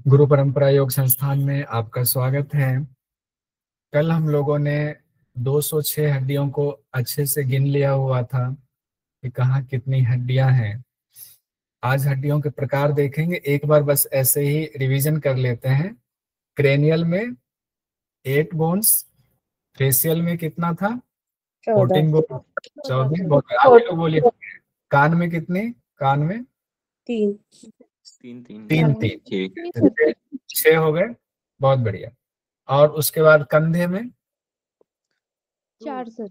गुरु परंपरा योग संस्थान में आपका स्वागत है। कल हम लोगों ने 206 हड्डियों को अच्छे से गिन लिया हुआ था कि कहाँ कितनी हड्डियां हैं। आज हड्डियों के प्रकार देखेंगे। एक बार बस ऐसे ही रिवीजन कर लेते हैं। क्रेनियल में 8 बोन्स, फेशियल में कितना था? 14 बोन, 14 बोन। आप लोग बोलिए। कान में कितनी? कान में 3 तीन तीन ठीक है, 6 हो गए। बहुत बढ़िया। और उसके बाद कंधे में 4 सर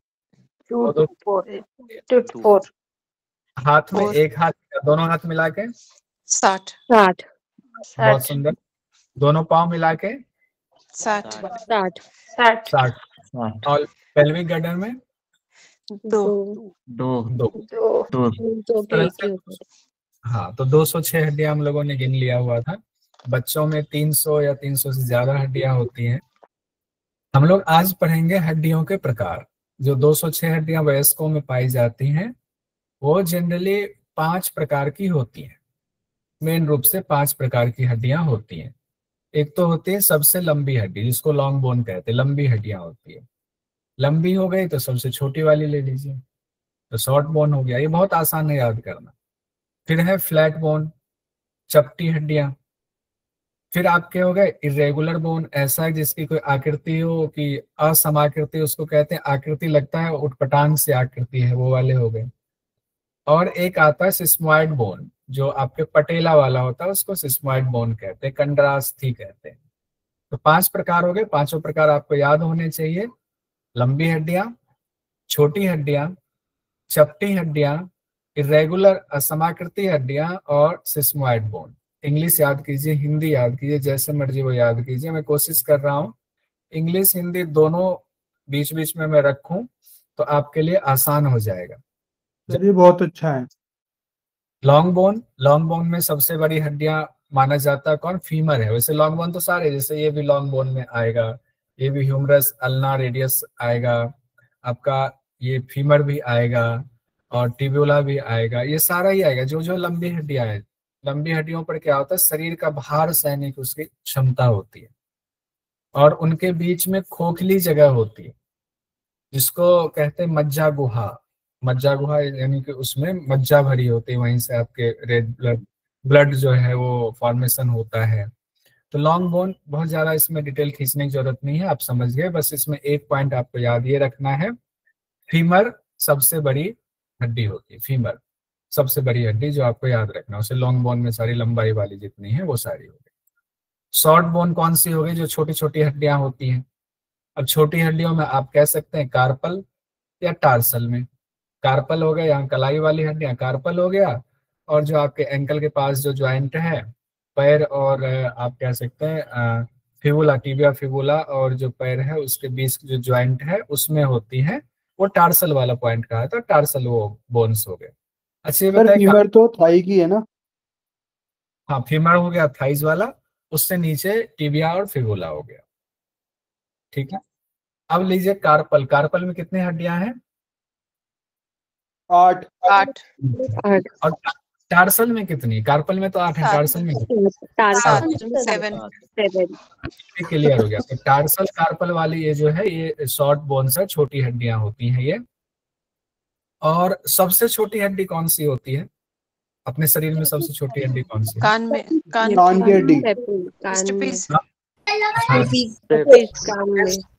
2 2 4 हाथ में एक हाथ, दोनों हाथ मिला के 60 बहुत सुंदर। दोनों पाँव मिला के 60 60। और पेल्विक गर्दन में 2 हाँ, तो 206 हड्डियां हम लोगों ने गिन लिया हुआ था। बच्चों में 300 या 300 से ज्यादा हड्डियां होती हैं। हम लोग आज पढ़ेंगे हड्डियों के प्रकार। जो 206 हड्डियां वयस्कों में पाई जाती हैं वो जनरली 5 प्रकार की होती हैं। मेन रूप से 5 प्रकार की हड्डियां होती हैं। एक तो होती है सबसे लंबी हड्डी, जिसको लॉन्ग बोन कहते हैं, लंबी हड्डियां होती है। लंबी हो गई तो सबसे छोटी वाली ले लीजिए, तो शॉर्ट बोन हो गया। ये बहुत आसान है याद करना। फिर है फ्लैट बोन, चपटी हड्डियां। फिर आपके हो गए इरेगुलर बोन, ऐसा है जिसकी कोई आकृति हो कि असमाकृति, उसको कहते हैं आकृति लगता है उटपटांग से आकृति है, वो वाले हो गए। और एक आता है सिस्मोइड बोन, जो आपके पटेला वाला होता है, उसको सिस्मोइड बोन कहते हैं, कंडरास्थी कहते हैं। तो 5 प्रकार हो गए। पांचों प्रकार आपको याद होने चाहिए। लंबी हड्डियां, छोटी हड्डियां, चपटी हड्डियां, इरेगुलर असमाकृति हड्डियां और सिस्मोइड बोन। इंग्लिश याद कीजिए, हिंदी याद कीजिए, जैसे मर्जी वो याद कीजिए। मैं कोशिश कर रहा हूँ इंग्लिश हिंदी दोनों बीच बीच में मैं रखूं तो आपके लिए आसान हो जाएगा। चलिए, बहुत अच्छा है। लॉन्ग बोन, लॉन्ग बोन में सबसे बड़ी हड्डियां माना जाता है कौन? फीमर है। वैसे लॉन्ग बोन तो सारे, जैसे ये भी लॉन्ग बोन में आएगा, ये भी ह्यूमरस अल्ना रेडियस आएगा आपका, ये फीमर भी आएगा और टिब्यूला भी आएगा, ये सारा ही आएगा। जो जो लंबी हड्डियां हैं, लंबी हड्डियों पर क्या होता है, शरीर का भार सहने की उसकी क्षमता होती है और उनके बीच में खोखली जगह होती है जिसको कहते हैं मज्जा गुहा। मज्जा गुहा यानी कि उसमें मज्जा भरी होती है, वहीं से आपके रेड ब्लड जो है वो फॉर्मेशन होता है। तो लॉन्ग बोन बहुत ज्यादा इसमें डिटेल खींचने की जरूरत नहीं है, आप समझ गए। बस इसमें एक पॉइंट आपको याद ये रखना है, फीमर सबसे बड़ी हड्डी होती है। फीमर सबसे बड़ी हड्डी जो आपको याद रखना है, उसे लॉन्ग बोन में सारी लंबाई वाली जितनी है वो सारी हो गई। शॉर्ट बोन कौन सी हो गई? जो छोटी छोटी हड्डियां होती हैं। अब छोटी हड्डियों में आप कह सकते हैं कार्पल या टार्सल में। कार्पल हो गया, यहाँ कलाई वाली हड्डियां, कार्पल हो गया। और जो आपके एंकल के पास जो ज्वाइंट है, पैर और आप कह सकते हैं फिबुला, टिबिया फिबुला, और जो पैर है उसके बीच जो ज्वाइंट है उसमें होती है, वो टार्सल वाला पॉइंट कहा था। टार्सल वो बोन्स हो गए। अच्छा ये सर, बताए, फीमर तो थाई की है ना? हाँ फीमर हो गया थाइज वाला, उससे नीचे टिबिया और फिबुला हो गया। ठीक है। अब लीजिए कार्पल। कार्पल में कितनी हड्डियां हैं? 8। और टार्सल में कितनी? कार्पल में तो 8 है, टार्सल में क्लियर हो गया। तो टार्सल कार्पल वाली ये जो है, ये शॉर्ट बोन्स है, छोटी हड्डियां होती हैं ये। और सबसे छोटी हड्डी कौन सी होती है अपने शरीर में? सबसे छोटी हड्डी कौन सी है? कान की हड्डी।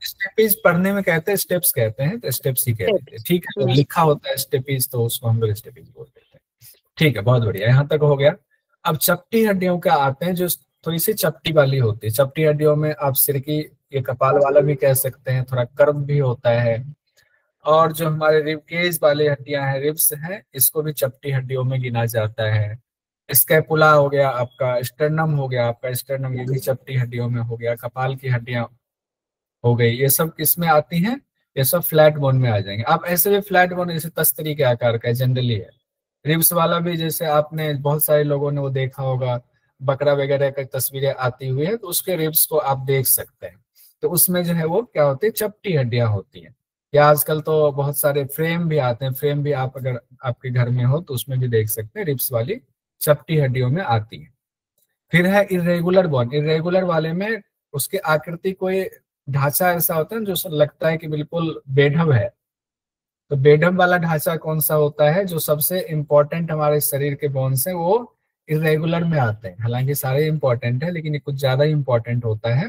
स्टेपीज पढ़ने में कहते हैं, स्टेप्स कहते हैं, तो स्टेप्स ही कहते हैं। ठीक है, तो लिखा होता है स्टेपीज, तो उसको हम लोग स्टेपीज बोल देते हैं। ठीक है, बहुत बढ़िया, यहाँ तक हो गया। अब चपटी हड्डियों का आते हैं, जो थोड़ी सी चपटी वाली होती है। चपटी हड्डियों में आप सिर की, ये कपाल वाला भी कह सकते हैं, थोड़ा कर्व भी होता है। और जो हमारे रिबकेज वाली हड्डियां हैं, रिब्स हैं, इसको भी चपटी हड्डियों में गिना जाता है। स्कैपुला हो गया आपका, स्टर्नम हो गया आपका, स्टर्नम ये भी चपटी हड्डियों में हो गया। कपाल की हड्डियां हो गई, ये सब किसमें आती हैं? ये सब फ्लैट बोन में आ जाएंगे। आप ऐसे भी फ्लैट बोन जैसे तस्तरी के आकार का जनरली है। रिब्स वाला भी, जैसे आपने बहुत सारे लोगों ने वो देखा होगा, बकरा वगैरह की तस्वीरें आती हुई है, तो उसके रिब्स को आप देख सकते हैं। तो उसमें जो है वो क्या होती है? चपटी हड्डियां होती हैं। या आजकल तो बहुत सारे फ्रेम भी आते हैं, फ्रेम भी आप अगर आपके घर में हो तो उसमें भी देख सकते हैं, रिब्स वाली चपटी हड्डियों में आती है। फिर है इरेगुलर बोन। इरेगुलर वाले में उसकी आकृति कोई ढांचा ऐसा होता है जो लगता है कि बिल्कुल बेढब है। तो बेढब वाला ढांचा कौन सा होता है? जो सबसे इंपॉर्टेंट हमारे शरीर के बोन्स हैं वो इरेगुलर में आते हैं। हालांकि सारे इंपॉर्टेंट है लेकिन ये कुछ ज्यादा इंपॉर्टेंट होता है।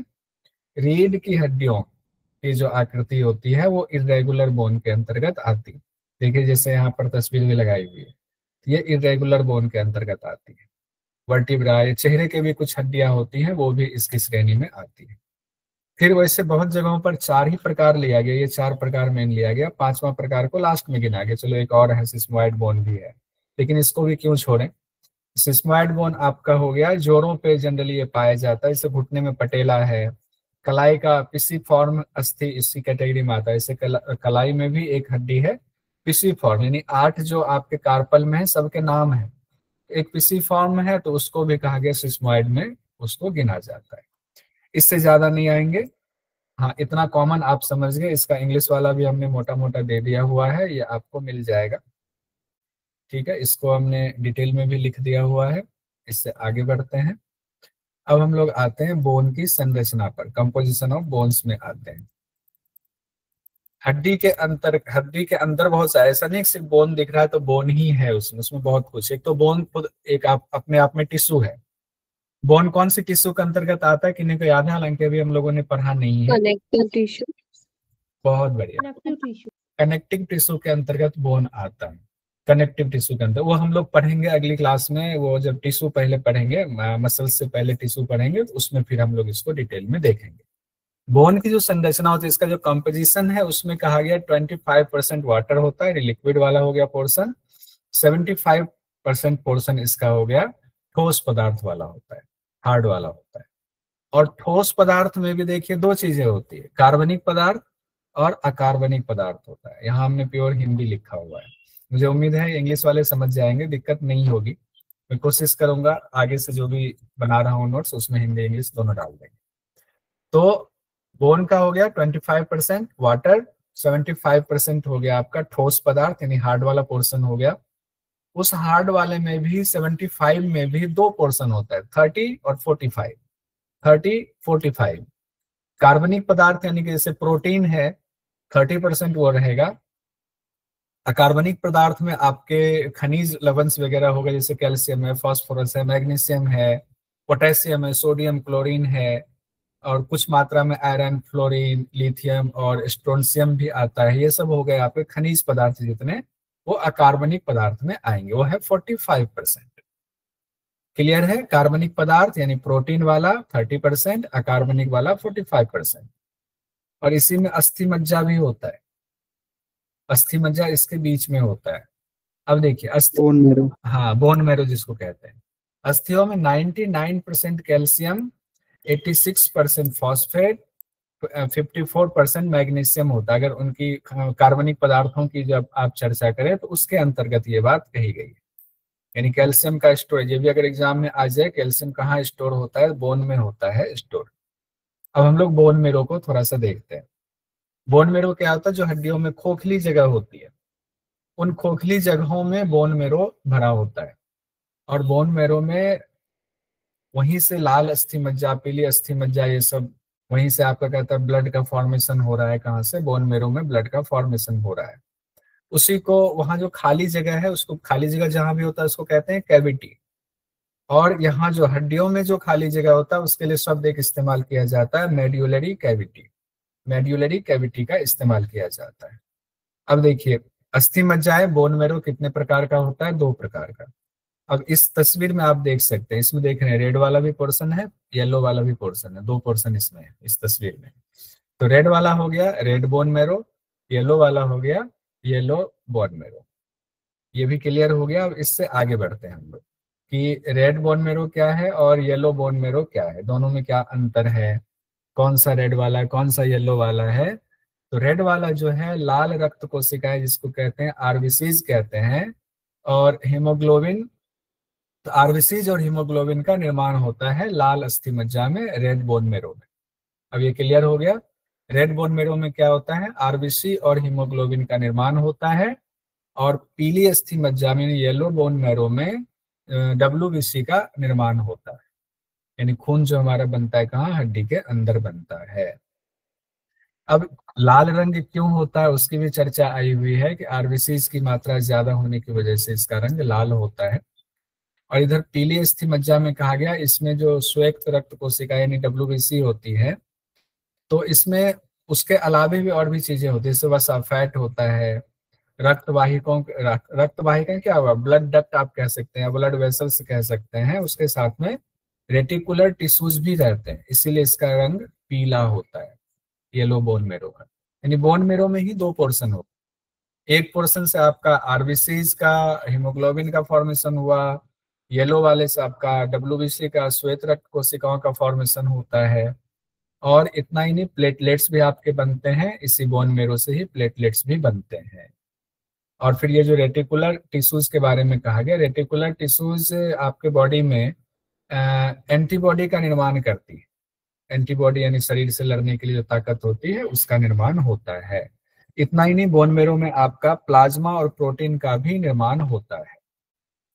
रीढ़ की हड्डियों की जो आकृति होती है वो इरेगुलर बोन के अंतर्गत आती है। देखिए जैसे यहाँ पर तस्वीर भी लगाई हुई है, ये इरेगुलर बोन के अंतर्गत आती है। वर्टिब्रा, चेहरे के भी कुछ हड्डियां होती हैं वो भी इसकी श्रेणी में आती है। फिर वैसे बहुत जगहों पर 4 ही प्रकार लिया गया, ये 4 प्रकार मेन लिया गया, 5वां प्रकार को लास्ट में गिना गया। चलो एक और है, सिस्मोइड बोन भी है, लेकिन इसको भी क्यों छोड़ें। सिस्मोइड बोन आपका हो गया जोड़ों पे जनरली ये पाया जाता है, जैसे घुटने में पटेला है। कलाई का पिसीफॉर्म अस्थि इसी कैटेगरी में आता है। जैसे कलाई में भी एक हड्डी है पिसीफॉर्म, यानी 8 जो आपके कार्पल में है सबके नाम है, एक पिसीफॉर्म है तो उसको भी कहा गया सिस्मोइड में उसको गिना जाता है। इससे ज्यादा नहीं आएंगे। हाँ इतना कॉमन आप समझ गए। इसका इंग्लिश वाला भी हमने मोटा मोटा दे दिया हुआ है, ये आपको मिल जाएगा। ठीक है, इसको हमने डिटेल में भी लिख दिया हुआ है। इससे आगे बढ़ते हैं। अब हम लोग आते हैं बोन की संरचना पर, कंपोजिशन ऑफ बोन्स में आते हैं। हड्डी के अंदर बहुत सारे, ऐसा नहीं सिर्फ बोन दिख रहा है तो बोन ही है, उसमें बहुत कुछ। एक तो बोन खुद एक अपने आप में टिश्यू है। बोन कौन सी टिश्यू के अंतर्गत आता है किन्हीं को याद है? हालांकि अभी हम लोगों ने पढ़ा नहीं है। Connective tissue. बहुत बढ़िया, कनेक्टिव टिश्यू के अंतर्गत बोन आता है। कनेक्टिव टिश्यू के अंदर वो हम लोग पढ़ेंगे अगली क्लास में। वो जब टिश्यू पहले पढ़ेंगे, मसल्स से पहले टिश्यू पढ़ेंगे, तो उसमें फिर हम लोग इसको डिटेल में देखेंगे। बोन की जो संरचना होती है, इसका जो कंपोजिशन है उसमें कहा गया 25% वाटर होता है, लिक्विड वाला हो गया पोर्शन। 75% पोर्शन इसका हो गया ठोस पदार्थ वाला होता है, हार्ड वाला होता है। और ठोस पदार्थ में भी देखिए 2 चीजें होती है, कार्बनिक पदार्थ और अकार्बनिक पदार्थ होता है। यहाँ हमने प्योर हिंदी लिखा हुआ है, मुझे उम्मीद है इंग्लिश वाले समझ जाएंगे, दिक्कत नहीं होगी। मैं कोशिश करूंगा आगे से जो भी बना रहा हूँ नोट्स उसमें हिंदी इंग्लिश दोनों डाल देंगे। तो बोन का हो गया 25% वाटर, 75% हो गया आपका ठोस पदार्थ यानी हार्ड वाला पोर्शन हो गया। उस हार्ड वाले में भी 75 में भी 2 पोर्शन होता है, 30 और 45। 30, 45 कार्बनिक पदार्थ यानी कि जैसे प्रोटीन है 30% वो रहेगा। अकार्बनिक पदार्थ में आपके खनिज लवंश वगैरह हो गए, जैसे कैल्शियम है, फास्फोरस है, मैग्नीशियम है, पोटेशियम है, सोडियम, क्लोरीन है, और कुछ मात्रा में आयरन, फ्लोरीन, लिथियम और स्ट्रोंशियम भी आता है। ये सब हो गए आपके खनिज पदार्थ जितने, वो अकार्बनिक पदार्थ में आएंगे, वो है 45%। क्लियर है? कार्बनिक पदार्थ यानी प्रोटीन वाला 30%, अकार्बनिक वाला 45%। और इसी में अस्थि मज्जा भी होता है, अस्थि मज्जा इसके बीच में होता है। अब देखिए बोन मैरो, हाँ बोन मैरो जिसको कहते हैं। अस्थियों में 99% कैल्शियम, 86% फॉस्फेट, 54% मैग्नीशियम होता है। अगर उनकी कार्बनिक पदार्थों की जब आप चर्चा करें तो उसके अंतर्गत ये बात कही गई है। यानी कैल्शियम का स्टोरेज, ये भी अगर एग्जाम में आ जाए, कैल्शियम कहाँ स्टोर होता है? बोन में होता है स्टोर। अब हम लोग बोन मेरो को थोड़ा सा देखते हैं। बोन मेरो क्या होता है? जो हड्डियों में खोखली जगह होती है, उन खोखली जगहों में बोन मेरो भरा होता है। और बोन मेरो में वहीं से लाल अस्थि मज्जा, पीली अस्थि मज्जा, ये सब वहीं से आपका कहता है ब्लड का फॉर्मेशन हो रहा है। कहाँ से? बोन मेरो में ब्लड का फॉर्मेशन हो रहा है। उसी को वहां जो खाली जगह है, उसको खाली जगह जहां भी होता है उसको कहते हैं कैविटी। और यहाँ जो हड्डियों में जो खाली जगह होता है उसके लिए शब्द एक इस्तेमाल किया जाता है, मेड्यूलरी कैविटी। मेड्यूलरी कैविटी का इस्तेमाल किया जाता है। अब देखिए अस्थि मज्जा है, बोन मेरो कितने प्रकार का होता है? 2 प्रकार का। अब इस तस्वीर में आप देख सकते हैं, इसमें देख रहे हैं रेड वाला भी पोर्शन है, येलो वाला भी पोर्शन है, 2 पोर्शन इसमें है इस तस्वीर में। तो रेड वाला हो गया रेड बोन मेरो, येलो वाला हो गया येलो बोन मेरो। ये भी क्लियर हो गया। अब इससे आगे बढ़ते हैं हम लोग कि रेड बोन मेरो क्या है और येलो बोन मेरो क्या है, दोनों में क्या अंतर है, कौन सा रेड वाला है, कौन सा येलो वाला है। तो रेड वाला जो है लाल रक्त कोशिकाएं जिसको कहते हैं आरबीसीज कहते हैं, और हीमोग्लोबिन, तो आरबीसीज और हीमोग्लोबिन का निर्माण होता है लाल अस्थि मज्जा में, रेड बोन मेरो में। अब ये क्लियर हो गया। रेड बोन मेरो में क्या होता है? आरबीसी और हीमोग्लोबिन का निर्माण होता है। और पीली अस्थि मज्जा में, येलो बोन मेरो में, डब्ल्यूबीसी का निर्माण होता है। यानी खून जो हमारा बनता है कहाँ, हड्डी के अंदर बनता है। अब लाल रंग क्यों होता है उसकी भी चर्चा आई हुई है कि आरबीसीज की मात्रा ज्यादा होने की वजह से इसका रंग लाल होता है। और इधर पीली अस्थि मज्जा में कहा गया इसमें जो श्वेत रक्त कोशिका यानी डब्ल्यूबीसी होती है, तो इसमें उसके अलावे भी और भी चीजें होती है, जैसे वसा फैट होता है, रक्त वाहिका क्या हुआ, ब्लड डक्ट आप कह सकते हैं, ब्लड वेसल्स कह सकते हैं, उसके साथ में रेटिकुलर टिश्यूज भी रहते हैं, इसीलिए इसका रंग पीला होता है, येलो बोन मेरो का। यानी बोन मेरो में ही दो पोर्शन हो, एक पोर्शन से आपका आरबीसीज का हीमोग्लोबिन का फॉर्मेशन हुआ, येलो वाले से आपका डब्ल्यूबीसी का श्वेत रक्त कोशिकाओं का फॉर्मेशन होता है। और इतना ही नहीं, प्लेटलेट्स भी आपके बनते हैं, इसी बोन मेरो से ही प्लेटलेट्स भी बनते हैं। और फिर ये जो रेटिकुलर टिश्यूज के बारे में कहा गया, रेटिकुलर टिश्यूज आपके बॉडी में एंटीबॉडी का निर्माण करती है, एंटीबॉडी यानी शरीर से लड़ने के लिए जो ताकत होती है उसका निर्माण होता है। इतना ही नहीं, बोन मेरो में आपका प्लाज्मा और प्रोटीन का भी निर्माण होता है।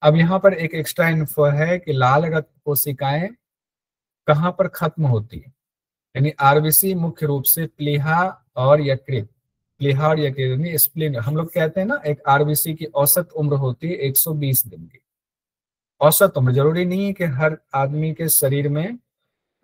अब यहाँ पर एक एक्स्ट्रा इन्फो है कि लाल रक्त कोशिकाएं कहाँ पर खत्म होती है, यानी आरबीसी मुख्य रूप से प्लीहा और यकृत, प्लीहा और यकृत यानी स्प्लीन, हम लोग कहते हैं ना एक आरबीसी की औसत उम्र होती है 120 दिन की। औसत उम्र, जरूरी नहीं है कि हर आदमी के शरीर में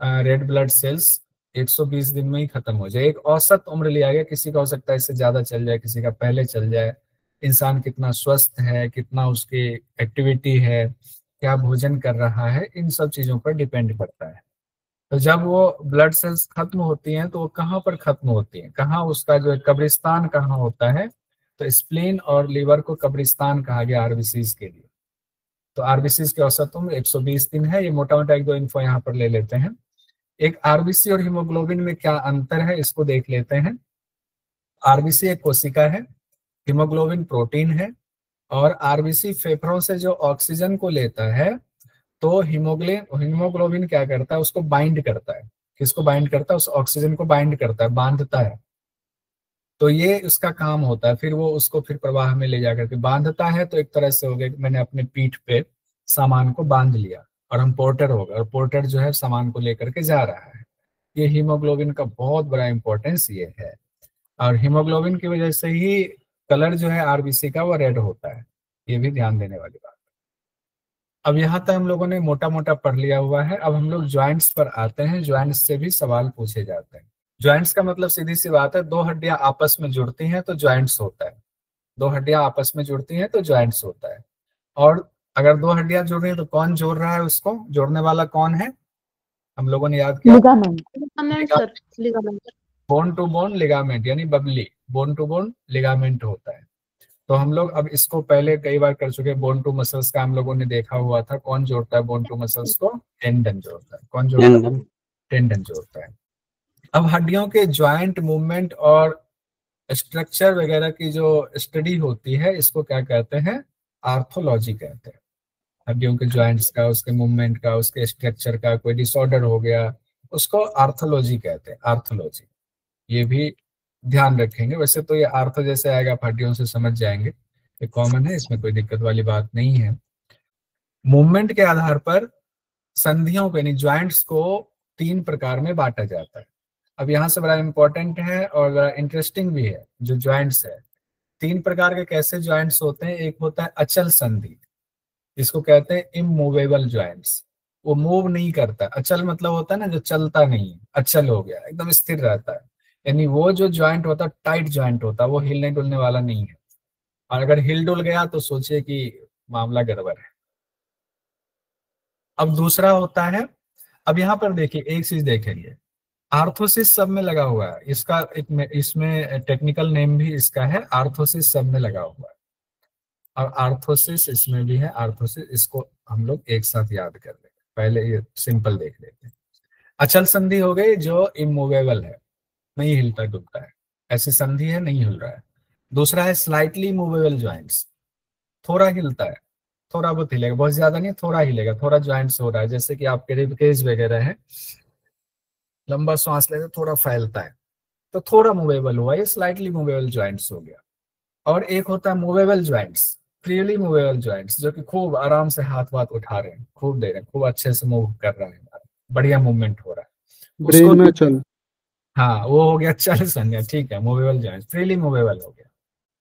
रेड ब्लड सेल्स 120 दिन में ही खत्म हो जाए, एक औसत उम्र लिया गया, किसी का हो सकता है इससे ज्यादा चल जाए, किसी का पहले चल जाए, इंसान कितना स्वस्थ है, कितना उसकी एक्टिविटी है, क्या भोजन कर रहा है, इन सब चीजों पर डिपेंड करता है। तो जब वो ब्लड सेल्स खत्म होती हैं तो वो कहाँ पर खत्म होती हैं, कहाँ उसका जो कब्रिस्तान कहाँ होता है, तो स्प्लीन और लीवर को कब्रिस्तान कहा गया आरबीसीज के लिए। तो आरबीसीज की औसत उम्र 120 दिन है। ये मोटा मोटा एक दो इन्फो यहाँ पर ले लेते हैं। एक आरबीसी और हीमोग्लोबिन में क्या अंतर है इसको देख लेते हैं। आरबीसी एक कोशिका है, हीमोग्लोबिन प्रोटीन है, और आरबीसी फेफड़ों से जो ऑक्सीजन को लेता है, तो हीमोग्लोबिन क्या करता है, उसको बाइंड करता है। किसको बाइंड करता है, उस ऑक्सीजन को बाइंड करता है, बांधता है। तो ये उसका काम होता है, फिर वो उसको फिर प्रवाह में ले जाकर के बांधता है। तो एक तरह से हो गया कि मैंने अपने पीठ पे सामान को बांध लिया और हम पोर्टर हो गए, और पोर्टर जो है सामान को लेकर के जा रहा है। ये हीमोग्लोबिन का बहुत बड़ा इंपॉर्टेंस ये है, और हीमोग्लोबिन की वजह से ही कलर जो है आरबीसी का वो रेड होता है, ये भी ध्यान देने वाली बात। अब यहाँ तक हम लोगों ने मोटा मोटा पढ़ लिया हुआ है। अब हम लोग ज्वाइंट्स पर आते हैं। ज्वाइंट्स से भी सवाल पूछे जाते हैं। ज्वाइंट्स का मतलब सीधी सी बात है, दो हड्डियां आपस में जुड़ती हैं तो ज्वाइंट्स होता है, दो हड्डियां आपस में जुड़ती हैं तो ज्वाइंट्स होता है। और अगर दो हड्डियां जुड़ रही हैं तो कौन जोड़ रहा है, उसको जोड़ने वाला कौन है, हम लोगों ने याद किया, ligament. Bone to bone ligament यानी बबली, बोन टू बोन लिगामेंट होता है। तो हम लोग अब इसको पहले कई बार कर चुके हैं। बोन टू मसल्स का हम लोगों ने देखा हुआ था, कौन जोड़ता है बोन टू मसल्स को, टेंडन जोड़ता है। कौन जोड़ता है, टेंडन जोड़ता है। अब हड्डियों के ज्वाइंट मूवमेंट और स्ट्रक्चर वगैरह की जो स्टडी होती है इसको क्या कहते हैं, आर्थोलॉजी कहते हैं। हड्डियों के ज्वाइंट्स का, उसके मूवमेंट का, उसके स्ट्रक्चर का कोई डिसऑर्डर हो गया, उसको आर्थोलॉजी कहते हैं, आर्थोलॉजी। ये भी ध्यान रखेंगे। वैसे तो ये आर्थो जैसे आएगा, आप हड्डियों से समझ जाएंगे, ये कॉमन है, इसमें कोई दिक्कत वाली बात नहीं है। मूवमेंट के आधार पर संधियों को यानी ज्वाइंट्स को 3 प्रकार में बांटा जाता है। अब यहाँ से बड़ा इंपॉर्टेंट है और बड़ा इंटरेस्टिंग भी है, जो ज्वाइंट्स है 3 प्रकार के कैसे ज्वाइंट्स होते हैं। एक होता है अचल संधि, इसको कहते हैं इमूवेबल ज्वाइंट्स, वो मूव नहीं करता। अचल मतलब होता है ना जो चलता नहीं है, अचल हो गया, एकदम स्थिर रहता है। यानी वो जो ज्वाइंट होता है टाइट ज्वाइंट होता है, वो हिलने डुलने वाला नहीं है, और अगर हिल डुल गया तो सोचिए कि मामला गड़बड़ है। अब दूसरा होता है, अब यहाँ पर देखिए एक चीज देखेंगे, आर्थोसिस सब में लगा हुआ है, इसका इसमें टेक्निकल नेम भी इसका है, आर्थोसिस सब में लगा हुआ है, और आर्थोसिस इसमें भी है, आर्थोसिस। इसको हम लोग एक साथ याद कर लेंगे, पहले ये सिंपल देख लेते हैं। अचल संधि हो गई जो इमूवेबल है, नहीं हिलता डुलता है, ऐसी संधि है, नहीं हिल रहा है। दूसरा है स्लाइटली मूवेबल ज्वाइंट्स, थोड़ा हिलता है, थोड़ा बहुत हिलेगा, बहुत ज्यादा नहीं, थोड़ा हिलेगा, थोड़ा ज्वाइंट्स हो रहा है, जैसे कि आपके रिबकेज वगैरह है, लंबा सांस लेते थोड़ा फैलता है, तो थोड़ा मूवेबल हुआ, ये स्लाइटली मूवेबल ज्वाइंट्स हो गया। और एक होता है movable joints, freely movable joints, जो कि खूब आराम से हाथ वाथ उठा रहे हैं, खूब दे रहे हैं, खूब अच्छे से मूव कर रहे हैं, बढ़िया मूवमेंट हो रहा है उसको। ब्रेन में चल। हाँ वो हो गया चल संज्ञा, ठीक है, मूवेबल जॉइंट, फ्रीली मूवेबल हो गया।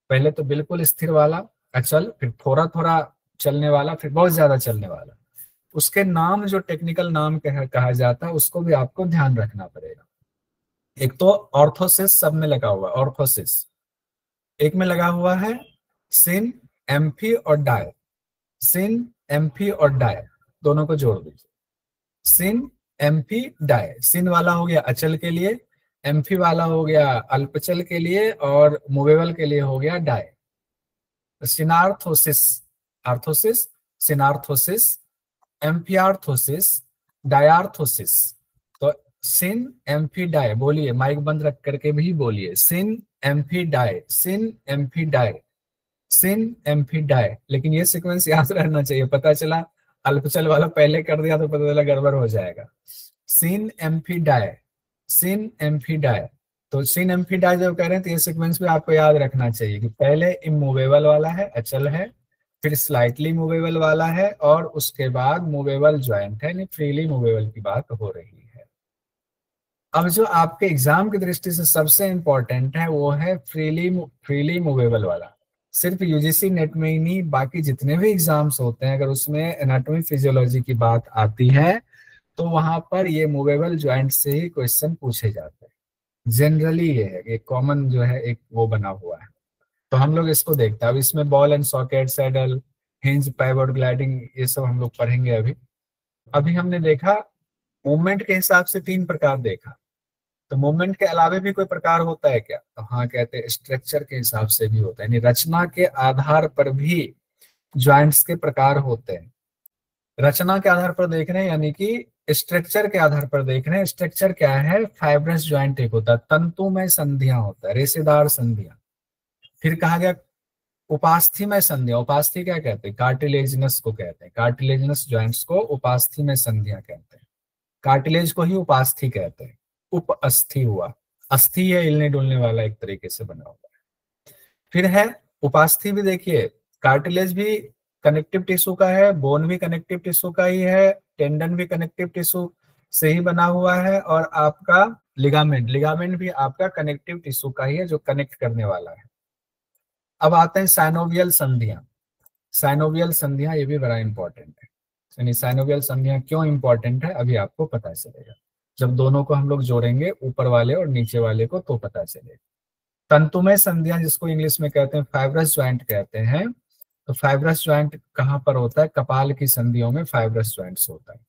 पहले तो बिल्कुल स्थिर वाला अचल, फिर थोड़ा थोड़ा चलने वाला, फिर बहुत ज्यादा चलने वाला। उसके नाम जो टेक्निकल नाम कहा जाता है उसको भी आपको ध्यान रखना पड़ेगा। एक तो ऑर्थोसिस सब में लगा हुआ है, ऑर्थोसिस। एक में लगा हुआ है सिन, एम्फी और डाय। सिन, एम्फी और डाय दोनों को जोड़ दीजिए। सिन, एम्फी, डाय। सिन वाला हो गया अचल के लिए, एम्फी वाला हो गया अल्पचल के लिए, और मूवेबल के लिए हो गया डाय। सिनार्थोसिस, आर्थोसिस, सिनार्थोसिस, एम्फियार्थोसिस, डायार्थोसिस। तो सिन, एम्फी, डाय बोलिए, माइक बंद रख करके भी बोलिए, सिन, एम्फी, डाय, सिन, एम्फी, डाय, सिन, एम्फी, डाय। लेकिन ये सीक्वेंस याद रहना चाहिए, पता चला अल्पचल वाला पहले कर दिया तो पता चला गड़बड़ हो जाएगा। सिन, एम्फी, डाय, सिन, एम्फी, डाय। तो सिन, एम्फी, डाय जब कह रहे हैं तो ये सीक्वेंस भी आपको याद रखना चाहिए कि पहले इमूवेबल वाला है, अचल है, फिर स्लाइटली मूवेबल वाला है, और उसके बाद मूवेबल ज्वाइंट है, यानी फ्रीली मूवेबल की बात हो रही है। अब जो आपके एग्जाम की दृष्टि से सबसे इंपॉर्टेंट है वो है फ्रीली मूवेबल वाला। सिर्फ यूजीसी नेट में ही नहीं, बाकी जितने भी एग्जाम्स होते हैं अगर उसमें एनाटॉमी फिजियोलॉजी की बात आती है तो वहां पर ये मूवेबल ज्वाइंट से ही क्वेश्चन पूछे जाते हैं। जनरली ये है, एक कॉमन जो है एक वो बना हुआ है। तो हम लोग इसको देखते हैं। अब इसमें ball and socket, saddle, hinge, pivot, gliding, ये सब हम लोग पढ़ेंगे अभी। अभी हमने देखा मूवमेंट के हिसाब से 3 प्रकार देखा। तो मूवमेंट के अलावे भी कोई प्रकार होता है क्या? तो हाँ, कहते हैं स्ट्रक्चर के हिसाब से भी होता है, यानी रचना के आधार पर भी ज्वाइंट्स के प्रकार होते हैं। रचना के आधार पर देख रहे हैं यानी कि स्ट्रक्चर के आधार पर देख रहे हैं। स्ट्रक्चर क्या है? फाइब्रस ज्वाइंट एक होता है, तंतुमय संधियां होता है, रेशेदार संधियां। फिर कहा गया उपास्थि संधियां। उपास्थि क्या कहते हैं? कार्टिलेजिनस को कहते हैं। कार्टिलेजिनस ज्वाइंट्स को उपास्थि संधियां कहते हैं। कार्टिलेज को ही उपास्थि कहते हैं। उप अस्थि हुआ, अस्थि है हिलने डुलने वाला, एक तरीके से बना हुआ है। फिर है उपास्थि भी, देखिए कार्टिलेज भी कनेक्टिव टिश्यू का है, बोन भी कनेक्टिव टिश्यू का ही है, टेंडन भी कनेक्टिव टिश्यू से ही बना हुआ है, और आपका लिगामेंट भी आपका कनेक्टिव टिश्यू का ही है जो कनेक्ट करने वाला है। अब आते हैं साइनोवियल संधियां। साइनोवियल संधियां ये भी बड़ा इंपॉर्टेंट है। यानी साइनोवियल संधियां क्यों इंपॉर्टेंट है अभी आपको पता चलेगा, जब दोनों को हम लोग जोड़ेंगे, ऊपर वाले और नीचे वाले को, तो पता चलेगा। तंतुमय संधियां जिसको इंग्लिश में कहते हैं फाइब्रस ज्वाइंट कहते हैं। तो फाइब्रस ज्वाइंट कहाँ पर होता है? कपाल की संधियों में फाइब्रस ज्वाइंट्स होता है।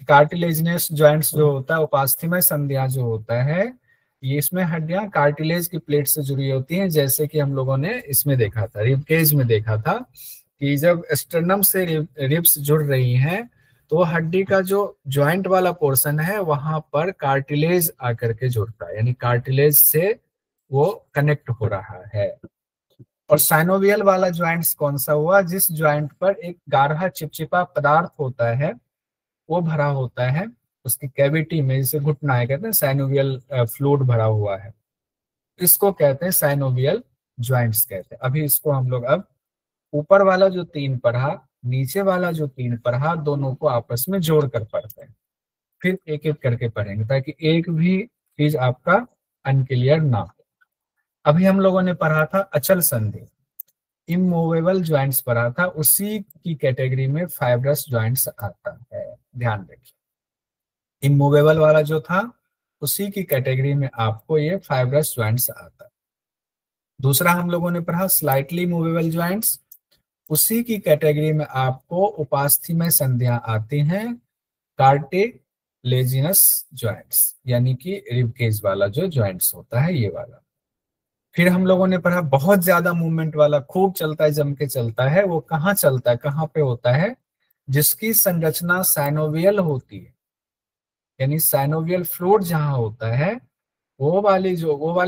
कार्टिलेजिनस ज्वाइंट्स जो होता है, उपास्थि संधियां जो होता है, ये इसमें हड्डियां कार्टिलेज की प्लेट से जुड़ी होती हैं। जैसे कि हम लोगों ने इसमें देखा था, रिबकेज में देखा था कि जब स्टर्नम से रिब्स जुड़ रही हैं तो हड्डी का जो ज्वाइंट वाला पोर्शन है वहां पर कार्टिलेज आकर के जुड़ता है, यानी कार्टिलेज से वो कनेक्ट हो रहा है। और साइनोवियल वाला ज्वाइंट्स कौन सा हुआ? जिस ज्वाइंट पर एक गाढ़ा चिपचिपा पदार्थ होता है वो भरा होता है उसकी कैविटी में, जिसे घुटना है, कहते हैं साइनोवियल फ्लूइड भरा हुआ है, इसको कहते हैं साइनोवियल ज्वाइंट्स कहते हैं। अभी इसको हम लोग अब ऊपर वाला जो 3 पढ़ा, नीचे वाला जो 3 पढ़ा, दोनों को आपस में जोड़ कर पढ़ते हैं, फिर एक एक करके पढ़ेंगे ताकि एक भी चीज आपका अनक्लियर ना हो। अभी हम लोगों ने पढ़ा था अचल संधि, इमूवेबल ज्वाइंट्स पढ़ा था, उसी की कैटेगरी में फाइब्रस ज्वाइंट्स आता है, ध्यान रखिए। इमूवेबल वाला जो था उसी की कैटेगरी में आपको ये फाइब्रस ज्वाइंट्स आता है। दूसरा हम लोगों ने पढ़ा स्लाइटली मूवेबल ज्वाइंट्स, उसी की कैटेगरी में आपको उपास्थि संधियां आती हैं, कार्टिलेजिनस ज्वाइंट्स, यानी कि रिबकेज वाला जो ज्वाइंट्स होता है ये वाला। फिर हम लोगों ने पढ़ा बहुत ज्यादा मूवमेंट वाला, खूब चलता है, जम के चलता है, वो कहाँ चलता है, कहाँ पे होता है? जिसकी संरचना साइनोवियल होती है, यानी साइनोवियल फ्लूइड जहां होता है वो वाले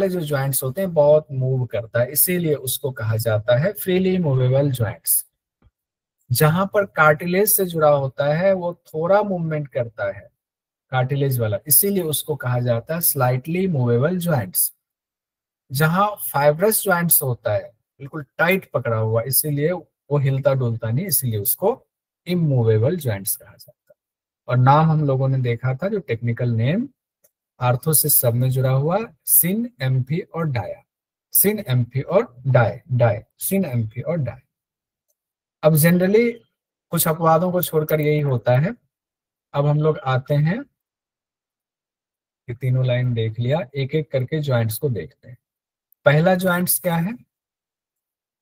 जो ज्वाइंट्स होते हैं बहुत मूव करता है, इसीलिए उसको कहा जाता है फ्रीली मूवेबल ज्वाइंट्स। जहां पर कार्टिलेज से जुड़ा होता है वो थोड़ा मूवमेंट करता है कार्टिलेज वाला, इसीलिए उसको कहा जाता है स्लाइटली मूवेबल ज्वाइंट्स। जहां फाइब्रस ज्वाइंट्स होता है बिल्कुल टाइट पकड़ा हुआ, इसीलिए वो हिलता डुलता नहीं, इसीलिए उसको इमूवेबल ज्वाइंट्स कहा जाता है। और नाम हम लोगों ने देखा था जो टेक्निकल नेम आर्थोसिस सब में जुड़ा हुआ, सिन, एम्फी और डाया। सिन, एम्फी और डाय, डाय, सिन, एम्फी और डाय। अब जनरली कुछ अपवादों को छोड़कर यही होता है। अब हम लोग आते हैं, ये तीनों लाइन देख लिया, एक एक करके ज्वाइंट्स को देखते हैं। पहला ज्वाइंट्स क्या है?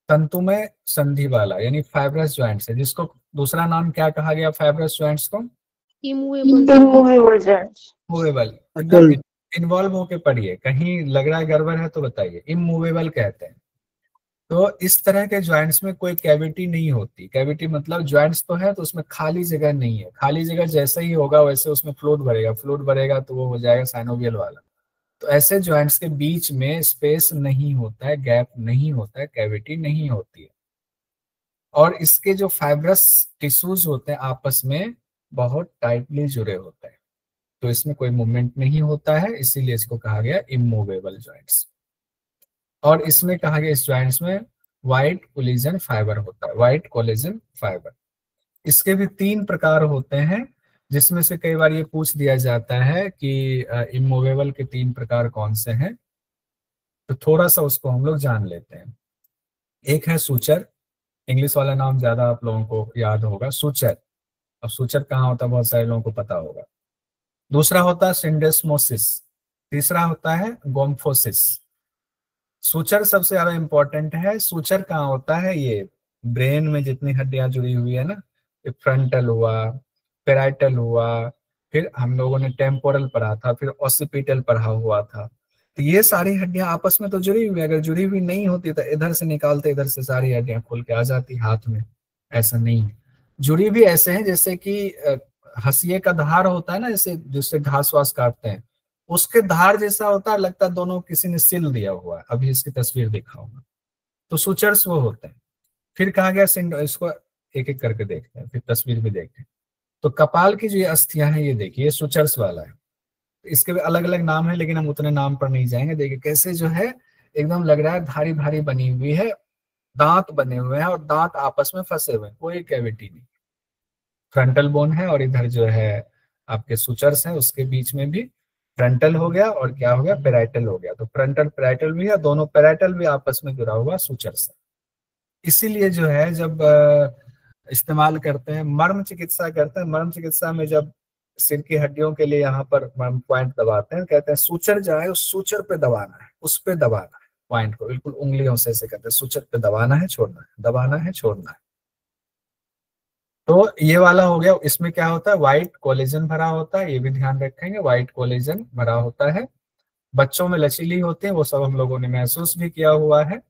तंतुमय संधि वाला, यानी फाइब्रस ज्वाइंट्स है, जिसको दूसरा नाम क्या कहा गया फाइब्रस ज्वाइंट्स को? Immovable joints. मूवेबल। एकदम इन्वॉल्व होके पढ़िए, कहीं लग रहा है गड़बड़ है तो बताइए। इमूवेबल कहते हैं। तो इस तरह के ज्वाइंट्स में कोई कैविटी नहीं होती। कैविटी मतलब ज्वाइंट्स तो है तो उसमें खाली जगह नहीं है। खाली जगह जैसे ही होगा वैसे उसमें फ्लूइड भरेगा, फ्लूइड भरेगा तो वो हो जाएगा साइनोवियल वाला। तो ऐसे ज्वाइंट्स के बीच में स्पेस नहीं होता है, गैप नहीं होता है, कैविटी नहीं होती है। और इसके जो फाइब्रस टिश्यूज होते हैं आपस में बहुत टाइटली जुड़े होते हैं, तो इसमें कोई मूवमेंट नहीं होता है, इसीलिए इसको कहा गया इमूवेबल ज्वाइंट्स। और इसमें कहा गया इस ज्वाइंट्स में व्हाइट कोलेजन फाइबर होता है, व्हाइट कोलेजन फाइबर। इसके भी 3 प्रकार होते हैं, जिसमें से कई बार ये पूछ दिया जाता है कि इमूवेबल के 3 प्रकार कौन से हैं, तो थोड़ा सा उसको हम लोग जान लेते हैं। एक है सूचर, इंग्लिश वाला नाम ज्यादा आप लोगों को याद होगा, सूचर। अब सूचर कहाँ होता है बहुत सारे लोगों को पता होगा। दूसरा होता है सिंडेस्मोसिस, तीसरा होता है गोम्फोसिस। सूचर सबसे ज्यादा इंपॉर्टेंट है। सूचर कहाँ होता है? ये ब्रेन में जितनी हड्डियां जुड़ी हुई है ना, फ्रंटल हुआ, पेराइटल हुआ, फिर हम लोगों ने टेम्पोरल पढ़ा था, फिर ऑसिपिटल पढ़ा हुआ था। तो ये सारी हड्डियां आपस में तो जुड़ी हुई है। अगर जुड़ी हुई नहीं होती तो इधर से निकालते इधर से सारी हड्डियां खुल के आ जाती हाथ में। ऐसा नहीं है, जुड़ी भी ऐसे हैं जैसे कि हंसिए का धार होता है ना, जैसे जिससे घास वास काटते हैं, उसके धार जैसा होता है, लगता है दोनों किसी ने सिल दिया हुआ है। अभी इसकी तस्वीर दिखाऊंगा। तो सूचर्स वो होते हैं। फिर कहा गया इसको एक एक करके देखते हैं, फिर तस्वीर भी देखते हैं। तो कपाल की जो ये अस्थियां हैं, ये देखिए, सूचर्स वाला है। इसके भी अलग अलग नाम है, लेकिन हम उतने नाम पर नहीं जाएंगे। देखिए कैसे जो है एकदम लग रहा है भारी भारी बनी हुई है, दांत बने हुए हैं और दांत आपस में फंसे हुए हैं, कोई कैविटी नहीं। फ्रंटल बोन है और इधर जो है आपके सूचर्स हैं, उसके बीच में भी फ्रंटल हो गया और क्या हो गया, पेराइटल हो गया। तो फ्रंटल पेराइटल भी है, दोनों पेराइटल भी आपस में जुड़ा हुआ सूचर्स है। इसीलिए जो है जब इस्तेमाल करते हैं, मर्म चिकित्सा करते हैं, मर्म चिकित्सा में जब सिर की हड्डियों के लिए यहाँ पर मर्म पॉइंट दबाते हैं, कहते हैं सूचर जो है उस सूचर पे दबाना है, उस पे दबाना है पॉइंट को, बिल्कुल उंगलियों से ऐसे करते हैं, सूचर पे दबाना है, छोड़ना है, दबाना है, छोड़ना है। तो ये वाला हो गया। इसमें क्या होता है, व्हाइट कोलेजन भरा होता है, ये भी ध्यान रखेंगे, व्हाइट कोलेजन भरा होता है। बच्चों में लचीली होती है, वो सब हम लोगों ने महसूस भी किया हुआ है।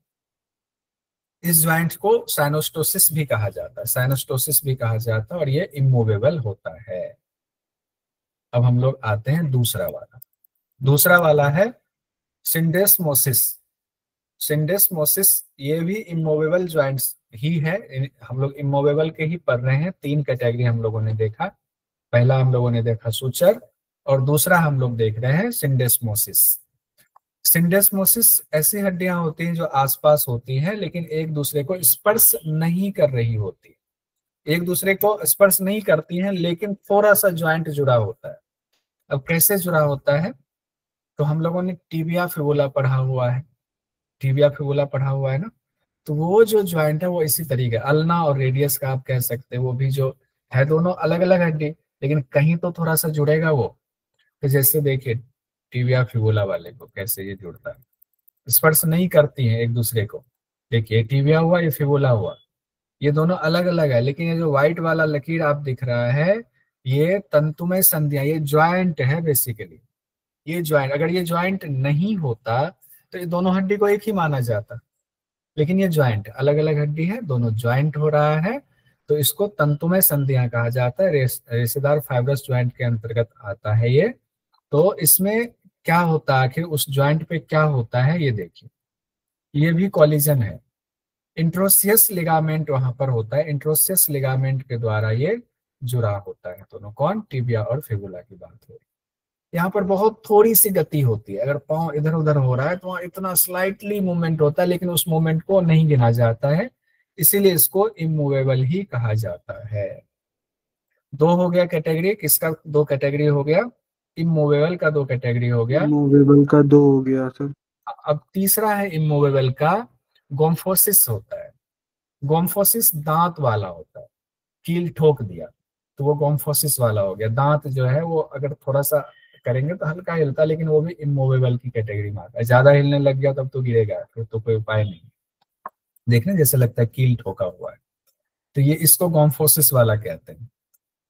इस ज्वाइंट को साइनोस्टोसिस भी कहा जाता है, साइनोस्टोसिस भी कहा जाता है, और ये इमूवेबल होता है। अब हम लोग आते हैं दूसरा वाला। दूसरा वाला है सिंडेस्मोसिस। सिंडेस्मोसिस ये भी इमूवेबल ज्वाइंट्स ही है। हम लोग इमूवेबल के ही पढ़ रहे हैं। 3 कैटेगरी हम लोगों ने देखा। पहला हम लोगों ने देखा सूचर, और दूसरा हम लोग देख रहे हैं सिंडेस्मोसिस। सिंडेस्मोसिस ऐसी हड्डियां होती हैं जो आसपास होती हैं, लेकिन एक दूसरे को स्पर्श नहीं कर रही होती। एक दूसरे को स्पर्श नहीं करती हैं, लेकिन थोड़ा सा ज्वाइंट जुड़ा होता है। अब कैसे जुड़ा होता है? तो हम लोगों ने टिबिया फिबुला पढ़ा हुआ है, टिबिया फिबुला पढ़ा हुआ है ना। तो वो जो ज्वाइंट है वो इसी तरीके, अल्ना और रेडियस का आप कह सकते हैं, वो भी जो है दोनों अलग अलग हड्डी, लेकिन कहीं तो थोड़ा सा जुड़ेगा वो। तो जैसे देखिए टिबिया फिबुला वाले को कैसे ये जुड़ता है, स्पर्श नहीं करती हैं एक दूसरे को। देखिए टिबिया हुआ, ये फिबुला हुआ, ये दोनों अलग अलग है, लेकिन ये जो व्हाइट वाला लकीर आप दिख रहा है, ये तंतुमय संधियां, ये ज्वाइंट है बेसिकली। ये ज्वाइंट, अगर ये ज्वाइंट नहीं होता तो ये दोनों हड्डी को एक ही माना जाता, लेकिन ये ज्वाइंट अलग अलग हड्डी है, दोनों ज्वाइंट हो रहा है, तो इसको तंतुमय संधियां कहा जाता है। रेशेदार फाइब्रस ज्वाइंट के अंतर्गत आता है ये। तो इसमें क्या होता है, आखिर उस ज्वाइंट पे क्या होता है, ये देखिए, ये भी कॉलिजन है। इंट्रोसियस लिगामेंट वहां पर होता है, इंट्रोसियस लिगामेंट के द्वारा ये जुड़ा होता है दोनों। कौन? टिबिया और फिबुला की बात हो रही है। यहाँ पर बहुत थोड़ी सी गति होती है, अगर पाँव इधर उधर हो रहा है तो वहाँ इतना स्लाइटली मूवमेंट होता है, लेकिन उस मूवमेंट को नहीं गिना जाता है, इसीलिए इसको इमूवेबल ही कहा जाता है। दो हो गया कैटेगरी, किसका दो कैटेगरी हो गया, इमूवेबल का दो कैटेगरी हो गया। मूवेबल का 2 हो गया सर। अब तीसरा है इमूवेबल का, गोम्फोसिस होता है। गोम्फोसिस दांत वाला होता है, कील ठोक दिया तो वो गोम्फोसिस वाला हो गया। दांत जो है वो अगर थोड़ा सा करेंगे तो हल्का हिलता, लेकिन वो भी इमूवेबल की कैटेगरी में आता है। ज्यादा हिलने लग गया तब तो गिरेगा, फिर तो कोई उपाय नहीं। देखने जैसे लगता है कील ठोका हुआ है, तो ये इसको गोम्फोसिस वाला कहते हैं।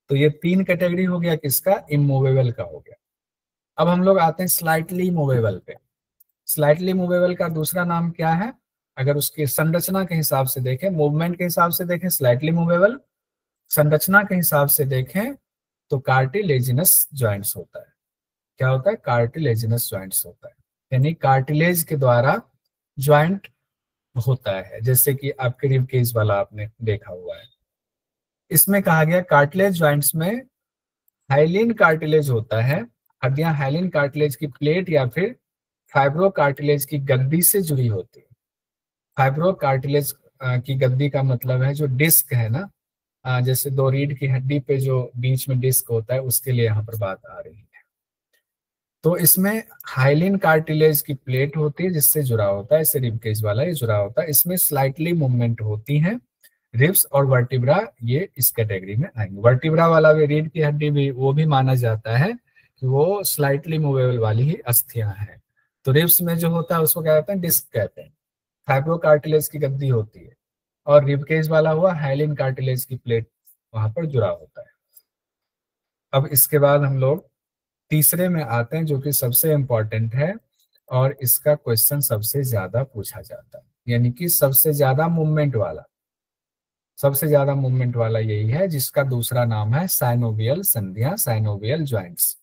तो ये तीन कैटेगरी हो गया, किसका, इमूवेबल का हो गया। अब हम लोग आते हैं स्लाइटली मूवेबल पे। स्लाइटली मूवेबल का दूसरा नाम क्या है, अगर उसकी संरचना के हिसाब से देखें, मूवमेंट के हिसाब से देखें स्लाइटली मूवेबल, संरचना के हिसाब से देखें तो कार्टिलेजिनस जॉइंट्स होता है। क्या होता है, कार्टिलेजिनस जॉइंट्स होता है, यानी कार्टिलेज के द्वारा जॉइंट होता है, जैसे कि आपके रिब केज वाला आपने देखा हुआ है। इसमें कहा गया कार्टिलेज जॉइंट्स में हाइलिन कार्टिलेज होता है। हड्डियां हाइलिन कार्टिलेज की प्लेट या फिर फाइब्रो कार्टिलेज की गद्दी से जुड़ी होती है। फाइब्रो कार्टिलेज की गद्दी का मतलब है जो डिस्क है ना, जैसे दो रीढ़ की हड्डी पे जो बीच में डिस्क होता है, उसके लिए यहाँ पर बात आ रही है। तो इसमें हाइलिन कार्टिलेज की प्लेट होती है जिससे जुड़ा होता है, इससे रिब केज वाला ये जुड़ा होता है। इसमें स्लाइटली मूवमेंट होती है। रिब्स और वर्टिब्रा ये इस कैटेगरी में आएंगे। वर्टिब्रा वाला भी, रीढ़ की हड्डी भी, वो भी माना जाता है कि वो स्लाइटली मूवेबल वाली ही अस्थियां हैं। तो रिब्स में जो होता है उसको क्या कहते हैं, डिस्क कहते हैं। फाइब्रो कार्टिलेज की गद्दी होती है, और रिब केज वाला हुआ हाइलिन कार्टिलेज की प्लेट वहां पर जुड़ा होता है। अब इसके बाद हम लोग तीसरे में आते हैं, जो कि सबसे इंपॉर्टेंट है और इसका क्वेश्चन सबसे ज्यादा पूछा जाता है, यानी कि सबसे ज्यादा मूवमेंट वाला। सबसे ज्यादा मूवमेंट वाला यही है, जिसका दूसरा नाम है साइनोवियल संधियां, साइनोवियल ज्वाइंट्स।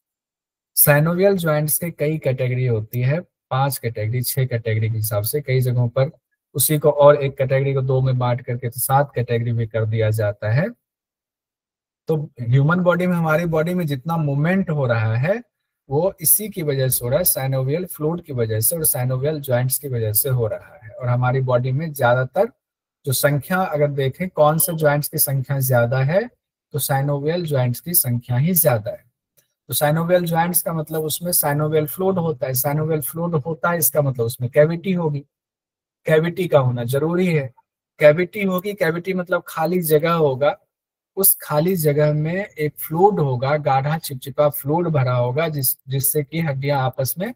साइनोवियल ज्वाइंट्स के कई कैटेगरी होती है, 5 कैटेगरी 6 कैटेगरी के हिसाब से। कई जगहों पर उसी को और एक कैटेगरी को 2 में बांट करके तो 7 कैटेगरी भी कर दिया जाता है। तो ह्यूमन बॉडी में, हमारी बॉडी में जितना मूवमेंट हो रहा है वो इसी की वजह से हो रहा है, साइनोवियल फ्लूइड की वजह से और साइनोवियल जॉइंट्स की वजह से हो रहा है। और हमारी बॉडी में ज्यादातर जो संख्या अगर देखें कौन से ज्वाइंट्स की संख्या ज्यादा है, तो साइनोवियल ज्वाइंट्स की संख्या ही ज्यादा है। तो साइनोवियल ज्वाइंट्स का मतलब उसमें साइनोवियल फ्लूइड होता है। साइनोवियल फ्लूइड होता है इसका मतलब उसमें कैविटी होगी। कैविटी का होना जरूरी है। कैविटी होगी, कैविटी मतलब खाली जगह होगा। उस खाली जगह में एक फ्लूइड होगा, गाढ़ा चिपचिपा फ्लूइड भरा होगा, जिससे कि हड्डियां आपस में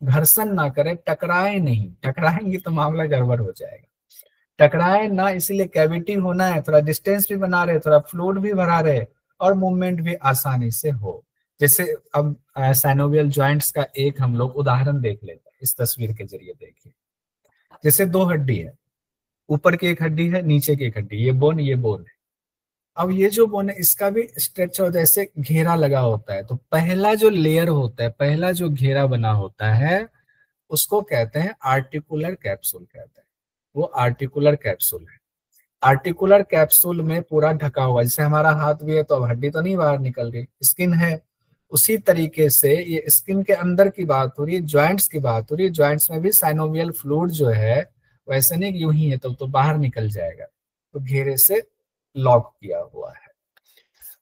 घर्षण ना करे, टकराए नहीं। टकराएंगी तो मामला गड़बड़ हो जाएगा। टकराए ना, इसीलिए कैविटी होना है, थोड़ा डिस्टेंस भी बना रहे, थोड़ा फ्लूइड भी भरा रहे और मूवमेंट भी आसानी से हो। जैसे अब साइनोवियल जॉइंट्स का एक हम लोग उदाहरण देख लेते हैं, इस तस्वीर के जरिए देखिए। जैसे दो हड्डी है, ऊपर की एक हड्डी है, नीचे की एक हड्डी, ये बोन है। अब ये जो बोन है इसका भी स्ट्रेच हो, जैसे घेरा लगा होता है। तो पहला जो लेयर होता है, पहला जो घेरा बना होता है, उसको कहते हैं आर्टिकुलर कैप्सूल कहते हैं। वो आर्टिकुलर कैप्सूल है। आर्टिकुलर कैप्सूल में पूरा ढका हुआ, जैसे हमारा हाथ भी है तो अब हड्डी तो नहीं बाहर निकल रही, स्किन है। उसी तरीके से ये स्किन के अंदर की बात हो रही है, ज्वाइंट्स की बात हो रही है। ज्वाइंट्स में भी साइनोवियल फ्लूइड जो है वैसे नहीं यूं ही है, तो बाहर निकल जाएगा। तो घेरे से लॉक किया हुआ है।